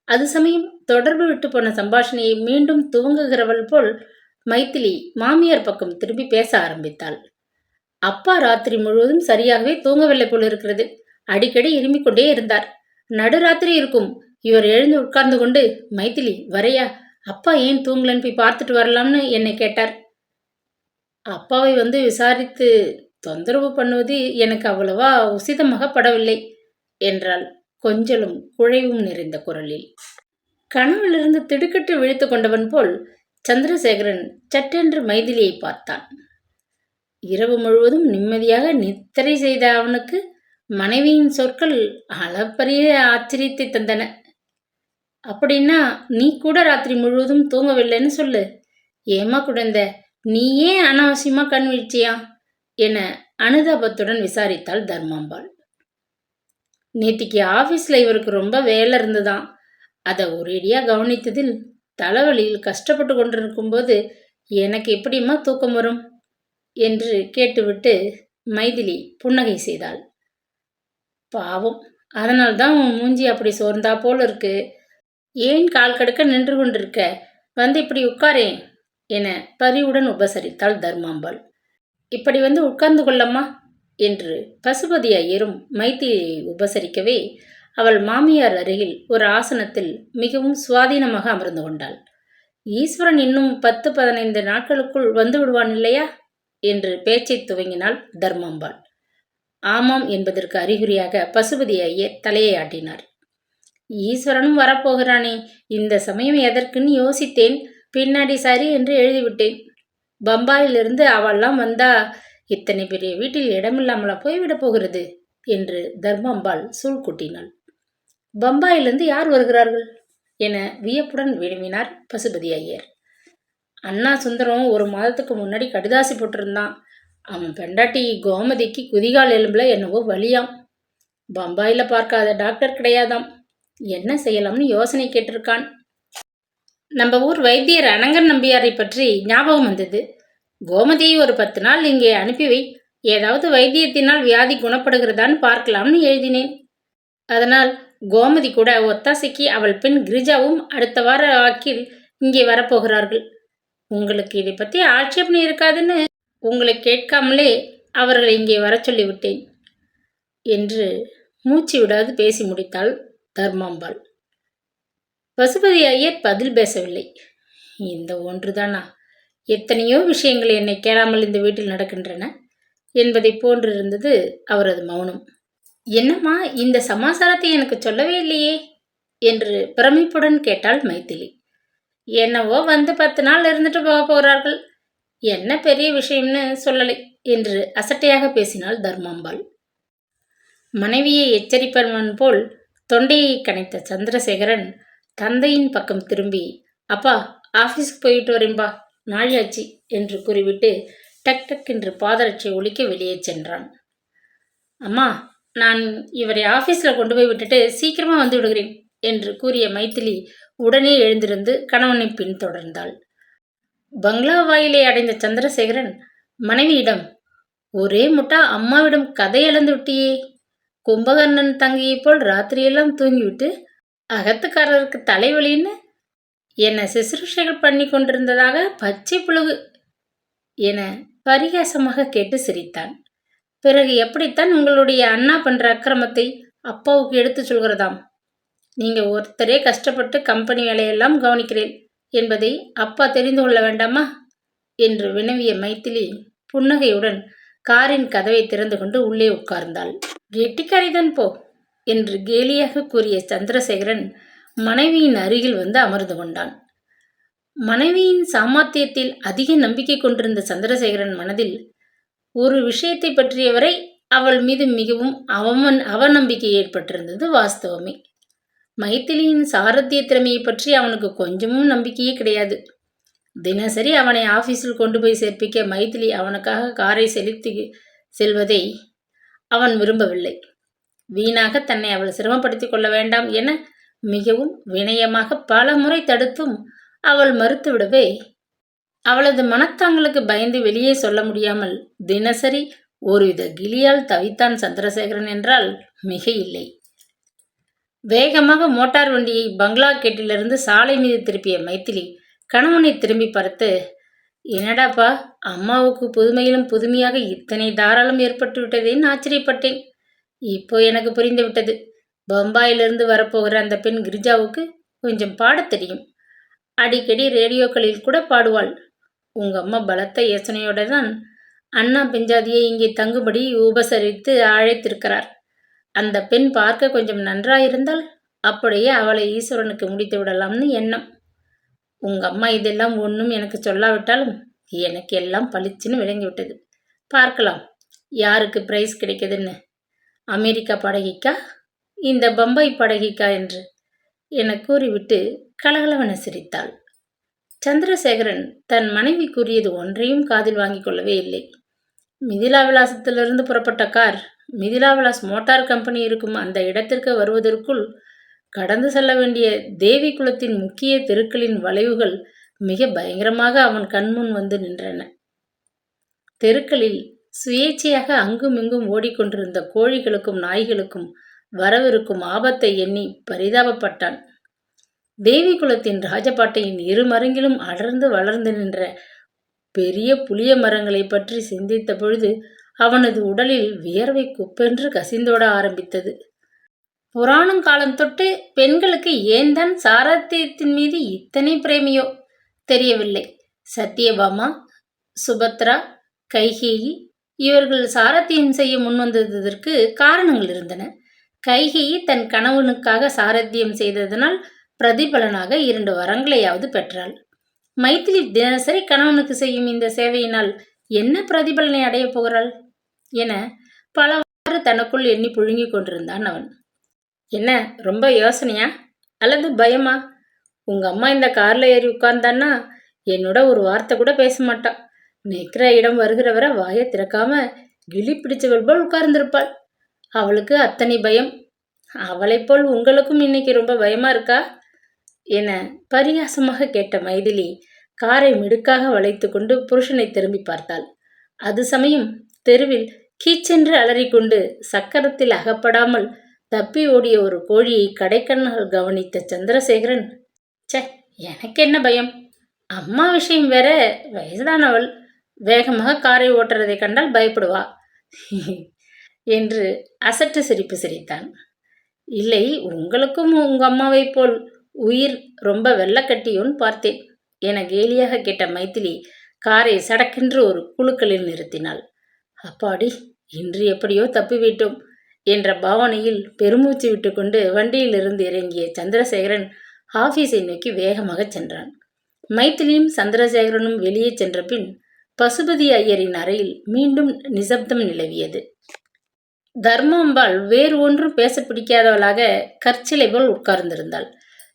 அது சமயம் தொடர்பு விட்டு போன சம்பாஷணையை மீண்டும் துவங்குகிறவள் போல் மைத்திலி மாமியார் பக்கம் திரும்பி பேச ஆரம்பித்தாள். அப்பா ராத்திரி முழுவதும் சரியாகவே தூங்கவில்லை போல் இருக்கிறது. அடிக்கடி இருமிக் கொண்டே இருந்தார். நடுராத்திரி இருக்கும். இவர் எழுந்து உட்கார்ந்து கொண்டு, மைத்திலி வரையா, அப்பா ஏன் தூங்கலன்னு போய் பார்த்துட்டு வரலாம்னு என்னை கேட்டார். அப்பாவை வந்து விசாரித்து தொந்தரவு பண்ணுவது எனக்கு அவ்வளவா உசிதமாக படவில்லை என்றாள் கொஞ்சலும் குழைவும் நிறைந்த குரலில். கனவிலிருந்து திடுக்கிட்டு விழித்து கொண்டவன் போல் சந்திரசேகரன் சட்டென்று மைதிலியை பார்த்தான். இரவு முழுவதும் நிம்மதியாக நித்திரை செய்த அவனுக்கு மனைவியின் சொற்கள் அளப்பரிய ஆச்சரியத்தை தந்தன. அப்படின்னா நீ கூட ராத்திரி முழுவதும் தூங்கவில்லைன்னு சொல்லு. ஏமா குழந்த, நீ ஏன் அனாவசியமா கண் வீழ்ச்சியா என அனுதாபத்துடன் விசாரித்தாள் தர்மாம்பாள். நேத்திக்கு ஆபீஸ்ல இவருக்கு ரொம்ப வேலை இருந்துதான். அதை ஒரேடியா கவனித்ததில் தலைவலியில் கஷ்டப்பட்டு கொண்டிருக்கும் போது எனக்கு எப்படிம்மா தூக்கம் வரும் என்று கேட்டுவிட்டு மைதிலி புன்னகை செய்தாள். பாவம், அதனால்தான் உன் மூஞ்சி அப்படி சோர்ந்தா போல இருக்கு. ஏன் கால் கடுக்க நின்று கொண்டிருக்க, வந்து இப்படி உட்காரேன் என பரிவுடன் உபசரித்தாள் தர்மாம்பாள். இப்படி வந்து உட்கார்ந்து கொள்ளம்மா என்று பசுபதி ஐயரும் மைத்திலியை உபசரிக்கவே அவள் மாமியார் அருகில் ஒரு ஆசனத்தில் மிகவும் சுவாதீனமாக அமர்ந்து கொண்டாள். ஈஸ்வரன் இன்னும் 10-15 நாட்களுக்குள் வந்து விடுவான் இல்லையா என்று பேச்சை துவங்கினாள் தர்மாம்பாள். ஆமாம் என்பதற்கு அறிகுறியாக பசுபதி ஐயர் தலையை ஆட்டினார். ஈஸ்வரனும் வரப்போகிறானே, இந்த சமயம் எதற்குன்னு யோசித்தேன். பின்னாடி சரி என்று எழுதிவிட்டேன். பம்பாயிலிருந்து அவள்லாம் வந்தா இத்தனை பெரிய வீட்டில் இடமில்லாமலா போய்விடப் போகிறது என்று தர்மாம்பாள் சூழ் கூட்டினாள். பம்பாயிலிருந்து யார் வருகிறார்கள் என வியப்புடன் வினவினார் பசுபதி ஐயர். அண்ணா சுந்தரம் 1 மாதத்துக்கு முன்னாடி கடிதாசி போட்டிருந்தான். அவன் பெண்டாட்டி கோமதிக்கு குதிகால் எலும்புல என்னவோ வலியாம். பம்பாயில் பார்க்காத டாக்டர் கிடையாதாம். என்ன செய்யலாம்னு யோசனை கேட்டிருக்கான். நம்ம ஊர் வைத்தியர் அனங்கன் நம்பியாரை பற்றி ஞாபகம் வந்தது. கோமதியை ஒரு 10 நாள் இங்கே அனுப்பி வை, ஏதாவது வைத்தியத்தினால் வியாதி குணப்படுகிறதான்னு பார்க்கலாம்னு எழுதினேன். அதனால் கோமதி கூட ஒத்தாசைக்கு அவள் பெண் கிரிஜாவும் அடுத்த வார வாக்கில் இங்கே வரப்போகிறார்கள். உங்களுக்கு இதை பற்றி ஆட்சேபனை இருக்காதுன்னு உங்களை கேட்காமலே அவர்களை இங்கே வர சொல்லிவிட்டேன் என்று மூச்சு விடாது பேசி முடித்தாள் தர்மாம்பாள். பசுபதி ஐயர் பதில் பேசவில்லை. இந்த ஒன்றுதானா? எத்தனையோ விஷயங்கள் என்னை கேளாமல் இந்த வீட்டில் நடக்கின்றன என்பதை போன்றிருந்தது அவரது மௌனம். என்னம்மா, இந்த சமாசாரத்தை எனக்கு சொல்லவே இல்லையே என்று பிரமிப்புடன் கேட்டாள் மைதிலி. என்னவோ வந்து 10 நாள் இருந்துட்டு போக போகிறார்கள், என்ன பெரிய விஷயம்னு சொல்லலை என்று அசட்டையாக பேசினாள் தர்மாம்பாள். மனைவியை எச்சரிப்பவன் போல் தொண்டையை கனைத்த சந்திரசேகரன் தந்தையின் பக்கம் திரும்பி, அப்பா, ஆஃபீஸுக்கு போயிட்டு வரேன்பா, நாழியாச்சு என்று கூறிவிட்டு டக் டக் என்று பாதரட்சை ஒலிக்க வெளியே சென்றான். அம்மா, நான் இவரை ஆஃபீஸில் கொண்டு போய் விட்டுட்டு சீக்கிரமாக வந்து விடுகிறேன் என்று கூறிய மைதிலி உடனே எழுந்திருந்து கணவனை பின்தொடர்ந்தாள். பங்களா வாயிலை அடைந்த சந்திரசேகரன் மனைவியிடம், ஒரே முட்டா அம்மாவிடம் கதை அளந்து விட்டியே, கும்பகர்ணன் தங்கியை போல் ராத்திரியெல்லாம் தூங்கிவிட்டு அகத்துக்காரருக்கு தலைவலின்னு என்னை சிசுருஷைகள் பண்ணி கொண்டிருந்ததாக பச்சை புழுகு என பரிகாசமாக கேட்டு சிரித்தான். பிறகு எப்படித்தான் உங்களுடைய அண்ணா பண்ற அக்கிரமத்தை அப்பாவுக்கு எடுத்து சொல்கிறதாம்? நீங்க ஒருத்தரே கஷ்டப்பட்டு கம்பெனி வேலையெல்லாம் கவனிக்கிறேன் என்பதை அப்பா தெரிந்து கொள்ள வேண்டாமா என்று வினவிய மைதிலி புன்னகையுடன் காரின் கதவை திறந்து கொண்டு உள்ளே உட்கார்ந்தாள். கெட்டிக்காரிதான் போ என்று கேலியாக கூறிய சந்திரசேகரன் மனைவியின் அருகில் வந்து அமர்ந்து கொண்டான். மனைவியின் சாமர்த்தியத்தில் அதிக நம்பிக்கை கொண்டிருந்த சந்திரசேகரன் மனதில் ஒரு விஷயத்தை பற்றியவரை அவள் மீது மிகவும் அவநம்பிக்கை ஏற்பட்டிருந்தது வாஸ்தவமே. மைதிலியின் சாரத்திய திறமையை பற்றி அவனுக்கு கொஞ்சமும் நம்பிக்கையே கிடையாது. தினசரி அவனை ஆஃபீஸில் கொண்டு போய் சேர்ப்பிக்க மைதிலி அவனுக்காக காரை செலுத்தி செல்வதை அவன் விரும்பவில்லை. வீணாக தன்னை அவள் சிரமப்படுத்திக் கொள்ள வேண்டாம் என மிகவும் வினயமாக பல முறை தடுத்தும் அவள் மறுத்துவிடவே அவளது மனத்தாங்களுக்கு பயந்து வெளியே சொல்ல முடியாமல் தினசரி ஒருவித கிளியால் தவித்தான் சந்திரசேகரன் என்றால் மிக இல்லை. வேகமாக மோட்டார் வண்டியை பங்களா கேட்டிலிருந்து சாலை மீது திருப்பிய மைதிலி கணவனை திரும்பி பார்த்து, என்னடாப்பா, அம்மாவுக்கு புதுமையிலும் புதுமையாக இத்தனை தாராளம் ஏற்பட்டு விட்டதேன்னு ஆச்சரியப்பட்டேன். இப்போ எனக்கு புரிந்துவிட்டது. பம்பாயிலிருந்து வரப்போகிற அந்த பெண் கிரிஜாவுக்கு கொஞ்சம் பாடத் தெரியும். அடிக்கடி ரேடியோக்களில் கூட பாடுவாள். உங்க அம்மா பலத்த யோசனையோட தான் அண்ணா பெஞ்சாதியை இங்கே தங்குபடி உபசரித்து அழைத்திருக்கிறார். அந்த பெண் பார்க்க கொஞ்சம் நன்றாயிருந்தால் அப்படியே அவளை ஈஸ்வரனுக்கு முடித்து விடலாம்னு எண்ணம். உங்க அம்மா இதெல்லாம் ஒன்றும் எனக்கு சொல்லாவிட்டாலும் எனக்கு எல்லாம் பளிச்சுன்னு விளங்கிவிட்டது. பார்க்கலாம் யாருக்கு பிரைஸ் கிடைக்குதுன்னு. அமெரிக்கா படகிக்கா, இந்த பம்பாய் படகிக்கா என்று என கூறிவிட்டு கலகலவென சிரித்தாள். சந்திரசேகரன் தன் மனைவி கூறியது ஒன்றையும் காதில் வாங்கிக் கொள்ளவே இல்லை. மிதிலா விலாசத்திலிருந்து புறப்பட்ட car Mithila Vilas motor company இருக்கும் அந்த இடத்திற்கு வருவதற்குள் கடந்து செல்ல வேண்டிய தேவி குலத்தின் முக்கிய தெருக்களின் வளைவுகள் மிக பயங்கரமாக அவன் கண்முன் வந்து நின்றன. தெருக்களில் சுயேட்சையாக அங்கும் இங்கும் ஓடிக்கொண்டிருந்த கோழிகளுக்கும் நாய்களுக்கும் வரவிருக்கும் ஆபத்தை எண்ணி பரிதாபப்பட்டான். தேவி குலத்தின் ராஜபாட்டையின் இரு மரங்கிலும் அடர்ந்து வளர்ந்து நின்ற பெரிய புளிய மரங்களை பற்றி சிந்தித்த பொழுது அவனது உடலில் வியர்வை குப்பென்று கசிந்தோட ஆரம்பித்தது. புராணங்காலம் தொட்டு பெண்களுக்கு ஏன் தான் சாரத்தியத்தின் மீது இத்தனை பிரேமியோ தெரியவில்லை. சத்தியபாமா, சுபத்ரா, கைகேயி இவர்கள் சாரத்தியம் செய்ய முன்வந்ததற்கு காரணங்கள் இருந்தன. கைகேயி தன் கணவனுக்காக சாரத்தியம் செய்ததனால் பிரதிபலனாக 2 வரங்களையாவது பெற்றாள். மைதிலி தினசரி கணவனுக்கு செய்யும் இந்த சேவையினால் என்ன பிரதிபலனை அடையப் போகிறாள் என பலவாறு தனக்குள் எண்ணி புழுங்கிக் கொண்டிருந்தான் அவன். என்ன, ரொம்ப யோசனையா அல்லது பயமா? உங்க அம்மா இந்த கார்ல ஏறி உட்கார்ந்தான்னா என்னோட ஒரு வார்த்தை கூட பேச மாட்டான். நிற்கிற இடம் வருகிறவரை வாயை திறக்காம கிளி பிடிச்சவள் போல் உட்கார்ந்திருப்பாள். அவளுக்கு அத்தனை பயம். அவளை போல் உங்களுக்கும் இன்னைக்கு ரொம்ப பயமா இருக்கா என பரிகாசமாக கேட்ட மைதிலி காரை மிடுக்காக வளைத்து கொண்டு புருஷனை திரும்பி பார்த்தாள். அது சமயம் தெருவில் கீச்சென்று அலறிக்கொண்டு சக்கரத்தில் அகப்படாமல் தப்பி ஓடிய ஒரு கோழியை கடைக்கண்ணால் கவனித்த சந்திரசேகரன், சே, எனக்கு என்ன பயம், அம்மா விஷயம் வேற, வயதானவள், வேகமாக காரை ஓட்டுறதை கண்டால் பயப்படுவா என்று அசட்டு சிரிப்பு சிரித்தான். இல்லை, உங்களுக்கும் உங்க அம்மாவைப் போல் உயிர் ரொம்ப வெள்ளக்கட்டியோன்னு பார்த்தேன் என கேலியாக கேட்ட மைதிலி காரை சடக்கென்று ஒரு குலுக்கலில் நிறுத்தினாள். அப்பாடி, இன்று எப்படியோ தப்பிவிட்டோம் என்ற பாவனையில் பெருமூச்சு விட்டுக்கொண்டு வண்டியிலிருந்து இறங்கிய சந்திரசேகரன் ஆபீஸை நோக்கி வேகமாக சென்றான். மைத்திலியும் சந்திரசேகரனும் வெளியே சென்ற பின் பசுபதி ஐயரின் அறையில் மீண்டும் நிசப்தம் நிலவியது. தர்மாம்பாள் வேறு ஒன்றும் பேச பிடிக்காதவளாக கற்சிலை போல் உட்கார்ந்திருந்தாள்.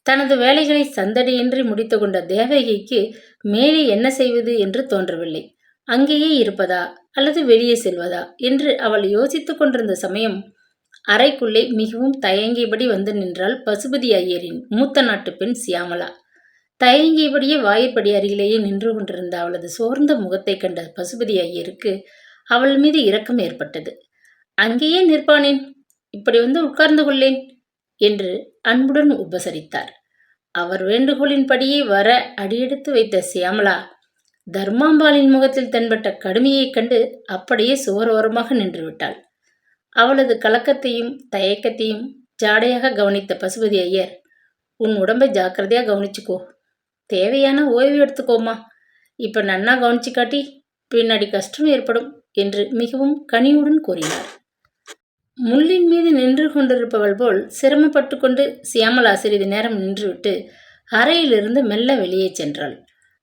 தனது வேலைகளை சந்தடியின்றி முடித்து கொண்ட தேவகிக்கு மேலே என்ன செய்வது என்று தோன்றவில்லை. அங்கேயே இருப்பதா அல்லது வெளியே செல்வதா என்று அவள் யோசித்துக் கொண்டிருந்த சமயம் அறைக்குள்ளே மிகவும் தயங்கியபடி வந்து நின்றாள் பசுபதி ஐயரின் மூத்த நாட்டு பெண் சியாமளா. தயங்கியபடியே வாயிற்படி அருகிலேயே நின்று கொண்டிருந்த அவளது சோர்ந்த முகத்தை கண்ட பசுபதி ஐயருக்கு அவள் மீது இரக்கம் ஏற்பட்டது. அங்கேயே நிற்பானேன், இப்படி வந்து உட்கார்ந்து கொள்ளேன் என்று அன்புடன் உபசரித்தார். அவர் வேண்டுகோளின்படியே வர அடியெடுத்து வைத்த சியாமளா தர்மாம்பாளின் முகத்தில் தென்பட்ட கடுமையைக் கண்டு அப்படியே சுவரோரமாக நின்று விட்டாள். அவளது கலக்கத்தையும் தயக்கத்தையும் ஜாடையாக கவனித்த பசுபதி ஐயர், உன் உடம்பை ஜாக்கிரதையா கவனிச்சுக்கோ, தேவையான ஓய்வு எடுத்துக்கோமா, இப்ப நன்னா கவனிச்சு காட்டி பின்னாடி கஷ்டம் ஏற்படும் என்று மிகவும் கனிவுடன் கூறினார். முள்ளின் மீது நின்று கொண்டிருப்பவள் போல் சிரமப்பட்டு கொண்டு சியாமலா சிறிது நேரம் நின்றுவிட்டு அறையிலிருந்து மெல்ல வெளியே சென்றாள்.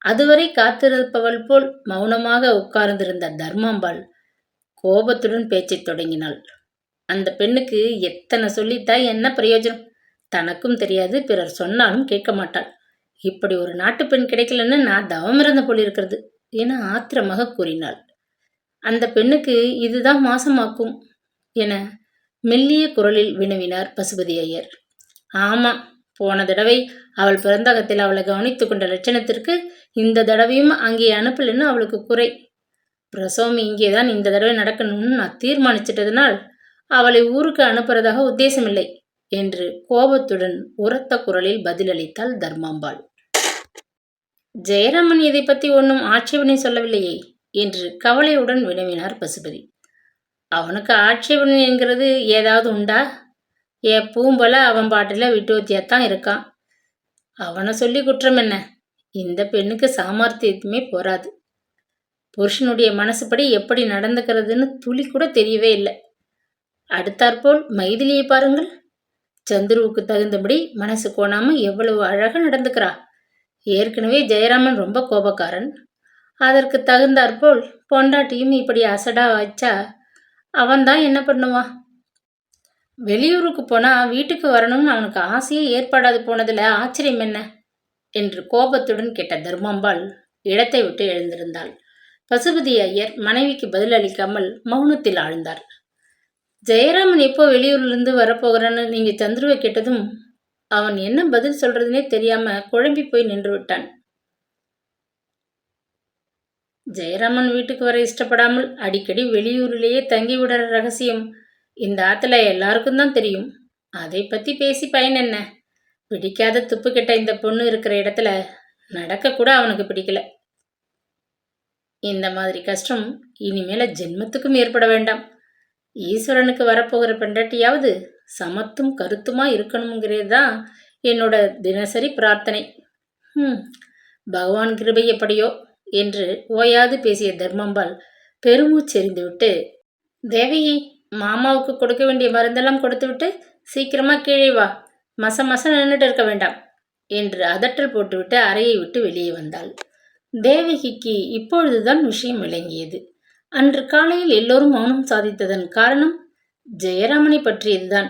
அதுவரை காத்திருப்பவள் போல் மௌனமாக உட்கார்ந்திருந்த தர்மாம்பாள் கோபத்துடன் பேச்சைத் தொடங்கினாள். அந்த பெண்ணுக்கு எத்தனை சொல்லித்தாய் என்ன பிரயோஜனம்? தனக்கும் தெரியாது, பிறர் சொன்னாலும் கேட்க மாட்டாள். இப்படி ஒரு நாட்டு பெண் கிடைக்கலன்னு நான் தவம் இருந்த போல் இருக்கிறது என ஆத்திரமாக கூறினாள். அந்த பெண்ணுக்கு இதுதான் மாசமாக்கும் என மெல்லிய குரலில் வினவினார் பசுபதி ஐயர். ஆமா, போன தடவை அவள் பிறந்தகத்தில் அவளை கவனித்து கொண்ட லட்சணத்திற்கு இந்த தடவையும் அங்கே அனுப்பலன்னு அவளுக்கு குறை. பிரசவம் இங்கேதான் இந்த தடவை நடக்கணும்னு நான் தீர்மானிச்சிட்டதுனால் அவளை ஊருக்கு அனுப்புறதாக உத்தேசமில்லை என்று கோபத்துடன் உரத்த குரலில் பதிலளித்தாள் தர்மாம்பாள். ஜெயராமன் இதை பற்றி ஒன்றும் ஆட்சேபனை சொல்லவில்லையே என்று கவலையுடன் வினவினார் பசுபதி. அவனுக்கு ஆட்சேபனை என்கிறது ஏதாவது உண்டா? எப்பவும் போல அவன் பாட்டில் விட்டோத்தியாத்தான் இருக்கான். அவனை சொல்லி குற்றம் என்ன? இந்த பெண்ணுக்கு சாமர்த்தியத்துமே போராது. புருஷனுடைய மனசுப்படி எப்படி நடந்துக்கிறதுன்னு துளி கூட தெரியவே இல்லை. அடுத்தாற்போல் மைதிலியை பாருங்கள், சந்துருவுக்கு தகுந்தபடி மனசு கோணாம எவ்வளவு அழகாக நடந்துக்கிறா. ஏற்கனவே ஜெயராமன் ரொம்ப கோபக்காரன். அதற்கு தகுந்தாற்போல் பொண்டாட்டியும் இப்படி அசடா வச்சா அவன்தான் என்ன பண்ணுவான்? வெளியூருக்கு போனா வீட்டுக்கு வரணும்னு அவனுக்கு ஆசையே ஏற்படாது போனதுல ஆச்சரியம் என்ன என்று கோபத்துடன் கேட்ட தர்மாம்பாள் இடத்தை விட்டு எழுந்திருந்தாள். பசுபதி ஐயர் மனைவிக்கு பதில் அளிக்காமல் மௌனத்தில் ஆழ்ந்தார். ஜெயராமன் எப்போ வெளியூர்லேருந்து வரப்போகிறான்னு நீங்க சந்துருவை கேட்டதும் அவன் என்ன பதில் சொல்றதுனே தெரியாம குழம்பி போய் நின்று விட்டான். ஜெயராமன் வீட்டுக்கு வர இஷ்டப்படாமல் அடிக்கடி வெளியூரிலேயே தங்கி விடுற ரகசியம் இந்த ஆத்துல எல்லாருக்கும் தான் தெரியும். அதை பத்தி பேசி பயன் என்ன? பிடிக்காத துப்பு கெட்ட இந்த பொண்ணு இருக்கிற இடத்துல நடக்க கூட அவனுக்கு பிடிக்கல. இந்த மாதிரி கஷ்டம் இனிமேல ஜென்மத்துக்கும் ஏற்பட வேண்டாம். ஈஸ்வரனுக்கு வரப்போகிற பெண்டாட்டியாவது சமத்தும் கருத்துமா இருக்கணுங்கிறது தான் என்னோட தினசரி பிரார்த்தனை. பகவான் கிருபை எப்படியோ என்று ஓயாது பேசிய தர்மாம்பாள் பெருமூச்செறிந்து விட்டு, தேவகி, மாமாவுக்கு கொடுக்க வேண்டிய மருந்தெல்லாம் கொடுத்துவிட்டு சீக்கிரமா கீழே வா, மச நின்றுட்டு இருக்க வேண்டாம் என்று அதட்டல் போட்டுவிட்டு அறையை விட்டு வெளியே வந்தாள். தேவகிக்கு இப்பொழுதுதான் விஷயம் விளங்கியது. அன்று காலையில் எல்லோரும் மௌனம் சாதித்ததன் காரணம் ஜெயராமனை பற்றியதுதான்.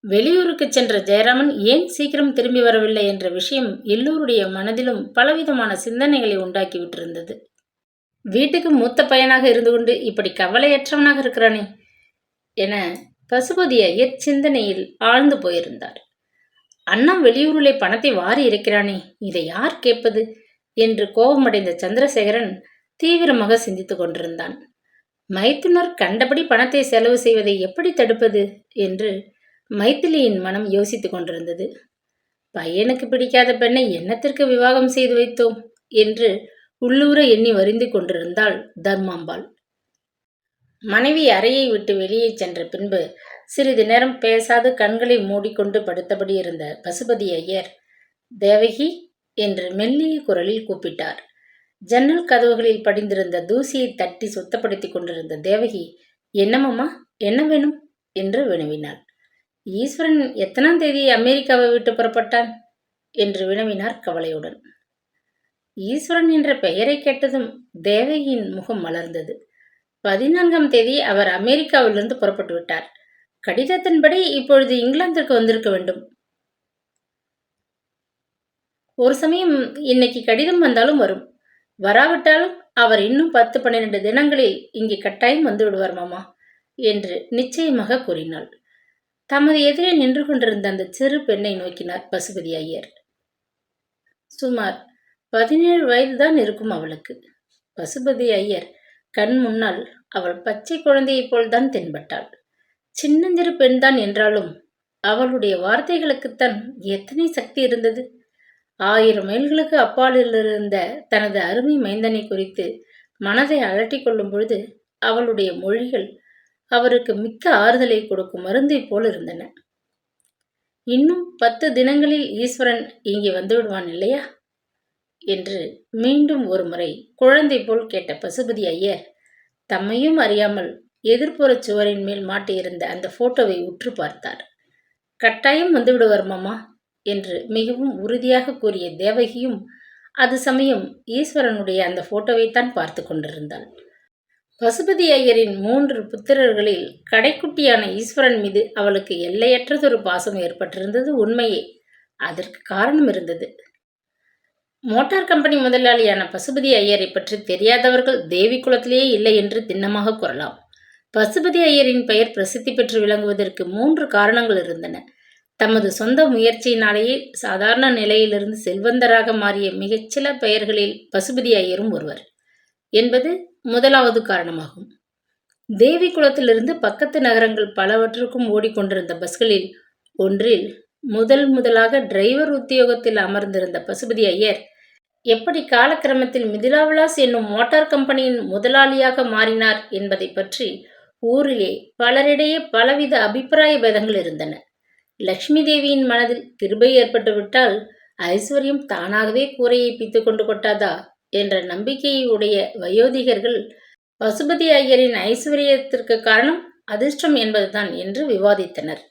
வெளியூருக்கு சென்ற ஜெயராமன் ஏன் சீக்கிரம் திரும்பி வரவில்லை என்ற விஷயம் எல்லோருடைய மனதிலும் பலவிதமான சிந்தனைகளை உண்டாக்கி விட்டிருந்தது. வீட்டுக்கு மூத்த பையனாக இருந்து கொண்டு இப்படி கவலையற்றவனாக இருக்கிறானே என பசுபதி ஐயர் சிந்தனையில் ஆழ்ந்து போயிருந்தார். அண்ணா வெளியூரிலே பணத்தை வாரி இறைக்கிறானே, இதை யார் கேட்பது என்று கோபமடைந்த சந்திரசேகரன் தீவிரமாக சிந்தித்துக் கொண்டிருந்தான். மைத்துனர் கண்டபடி பணத்தை செலவு செய்வதை எப்படி தடுப்பது என்று மைதிலியின் மனம் யோசித்துக் கொண்டிருந்தது. பையனுக்கு பிடிக்காத பெண்ணை என்னத்திற்கு விவாகம் செய்து வைத்தோம் என்று உள்ளூர எண்ணி வரிந்து கொண்டிருந்தாள் தர்மாம்பாள். மனைவி அறையை விட்டு வெளியே சென்ற பின்பு சிறிது நேரம் பேசாது கண்களை மூடிக்கொண்டு படுத்தபடி இருந்த பசுபதி ஐயர், தேவகி என்று மெல்லிய குரலில் கூப்பிட்டார். ஜன்னல் கதவுகளில் படிந்திருந்த தூசியை தட்டி சுத்தப்படுத்தி கொண்டிருந்த தேவகி, என்னமம்மா, என்ன வேணும் என்று வினவினாள். ஈஸ்வரன் எத்தனாம் தேதி அமெரிக்காவை விட்டு புறப்பட்டான் என்று வினவினார் கவலையுடன். ஈஸ்வரன் என்ற பெயரை கேட்டதும் தேவகியின் முகம் மலர்ந்தது. 14ஆம் தேதி அவர் அமெரிக்காவிலிருந்து புறப்பட்டு விட்டார். கடிதத்தின்படி இப்பொழுது இங்கிலாந்திற்கு வந்திருக்க வேண்டும். ஒரு சமயம் இன்னைக்கு கடிதம் வந்தாலும் வரும், வராவிட்டாலும் அவர் இன்னும் 10-12 தினங்களில் இங்கே கட்டாயம் வந்து விடுவார் மாமா என்று நிச்சயமாக கூறினாள். தமது எதிரே நின்று கொண்டிருந்த அந்த சிறு பெண்ணை நோக்கினார் பசுபதி ஐயர். சுமார் 17 வயதுதான் இருக்கும் அவளுக்கு. பசுபதி ஐயர் கண் முன்னால் அவள் பச்சை குழந்தையைப் போல்தான் தென்பட்டாள். சின்னஞ்சிறு பெண்தான் என்றாலும் அவளுடைய வார்த்தைகளுக்குத்தான் எத்தனை சக்தி இருந்தது. 1000 மைல்களுக்கு அப்பாலிருந்த தனது அருமை மைந்தனை குறித்து மனதை அலட்டி கொள்ளும் பொழுது அவளுடைய மொழிகள் அவருக்கு மிக்க ஆறுதலை கொடுக்கும் மருந்தை போல் இருந்தன. இன்னும் 10 தினங்களில் ஈஸ்வரன் இங்கே வந்துவிடுவான் இல்லையா என்று மீண்டும் ஒரு முறை குழந்தை போல் கேட்ட பசுபதி ஐயர் தம்மையும் அறியாமல் எதிர்ப்புற சுவரின் மேல் மாட்டியிருந்த அந்த போட்டோவை உற்று பார்த்தார். கட்டாயம் வந்துவிடுவார் மாமா என்று மிகவும் உறுதியாக கூறிய தேவகியும் அது சமயம் ஈஸ்வரனுடைய அந்த போட்டோவைத்தான் பார்த்து கொண்டிருந்தாள். பசுபதி ஐயரின் 3 புத்திரர்களில் கடைக்குட்டியான ஈஸ்வரன் மீது அவளுக்கு எல்லையற்றதொரு பாசம் ஏற்பட்டிருந்தது உண்மையே. அதற்கு காரணம் இருந்தது. மோட்டார் கம்பெனி முதலாளியான பசுபதி ஐயரை பற்றி தெரியாதவர்கள் தேவி குலத்திலேயே இல்லை என்று திண்ணமாக கூறலாம். பசுபதி ஐயரின் பெயர் பிரசித்தி பெற்று விளங்குவதற்கு 3 காரணங்கள் இருந்தன. தமது சொந்த முயற்சியினாலேயே சாதாரண நிலையிலிருந்து செல்வந்தராக மாறிய மிகச்சில பெயர்களில் பசுபதி ஐயரும் ஒருவர் என்பது முதலாவது காரணமாகும். தேவி குலத்திலிருந்து பக்கத்து நகரங்கள் பலவற்றுக்கும் ஓடிக்கொண்டிருந்த பஸ்களில் ஒன்றில் முதலாக டிரைவர் உத்தியோகத்தில் அமர்ந்திருந்த பசுபதி ஐயர் எப்படி காலக்கிரமத்தில் மிதிலா விலாஸ் என்னும் மோட்டார் கம்பெனியின் முதலாளியாக மாறினார் என்பதை பற்றி ஊரிலே பலரிடையே பலவித அபிப்பிராய பேதங்கள் இருந்தன. லக்ஷ்மி தேவியின் மனதில் கிருபை ஏற்பட்டுவிட்டால் ஐஸ்வர்யம் தானாகவே கூரையை பித்து கொண்டு கொட்டாதா என்ற நம்பிக்கையை உடைய வயோதிகர்கள் பசுபதி ஐயரின் ஐஸ்வர்யத்திற்கு காரணம் அதிர்ஷ்டம் என்பதுதான் என்று விவாதித்தனர்.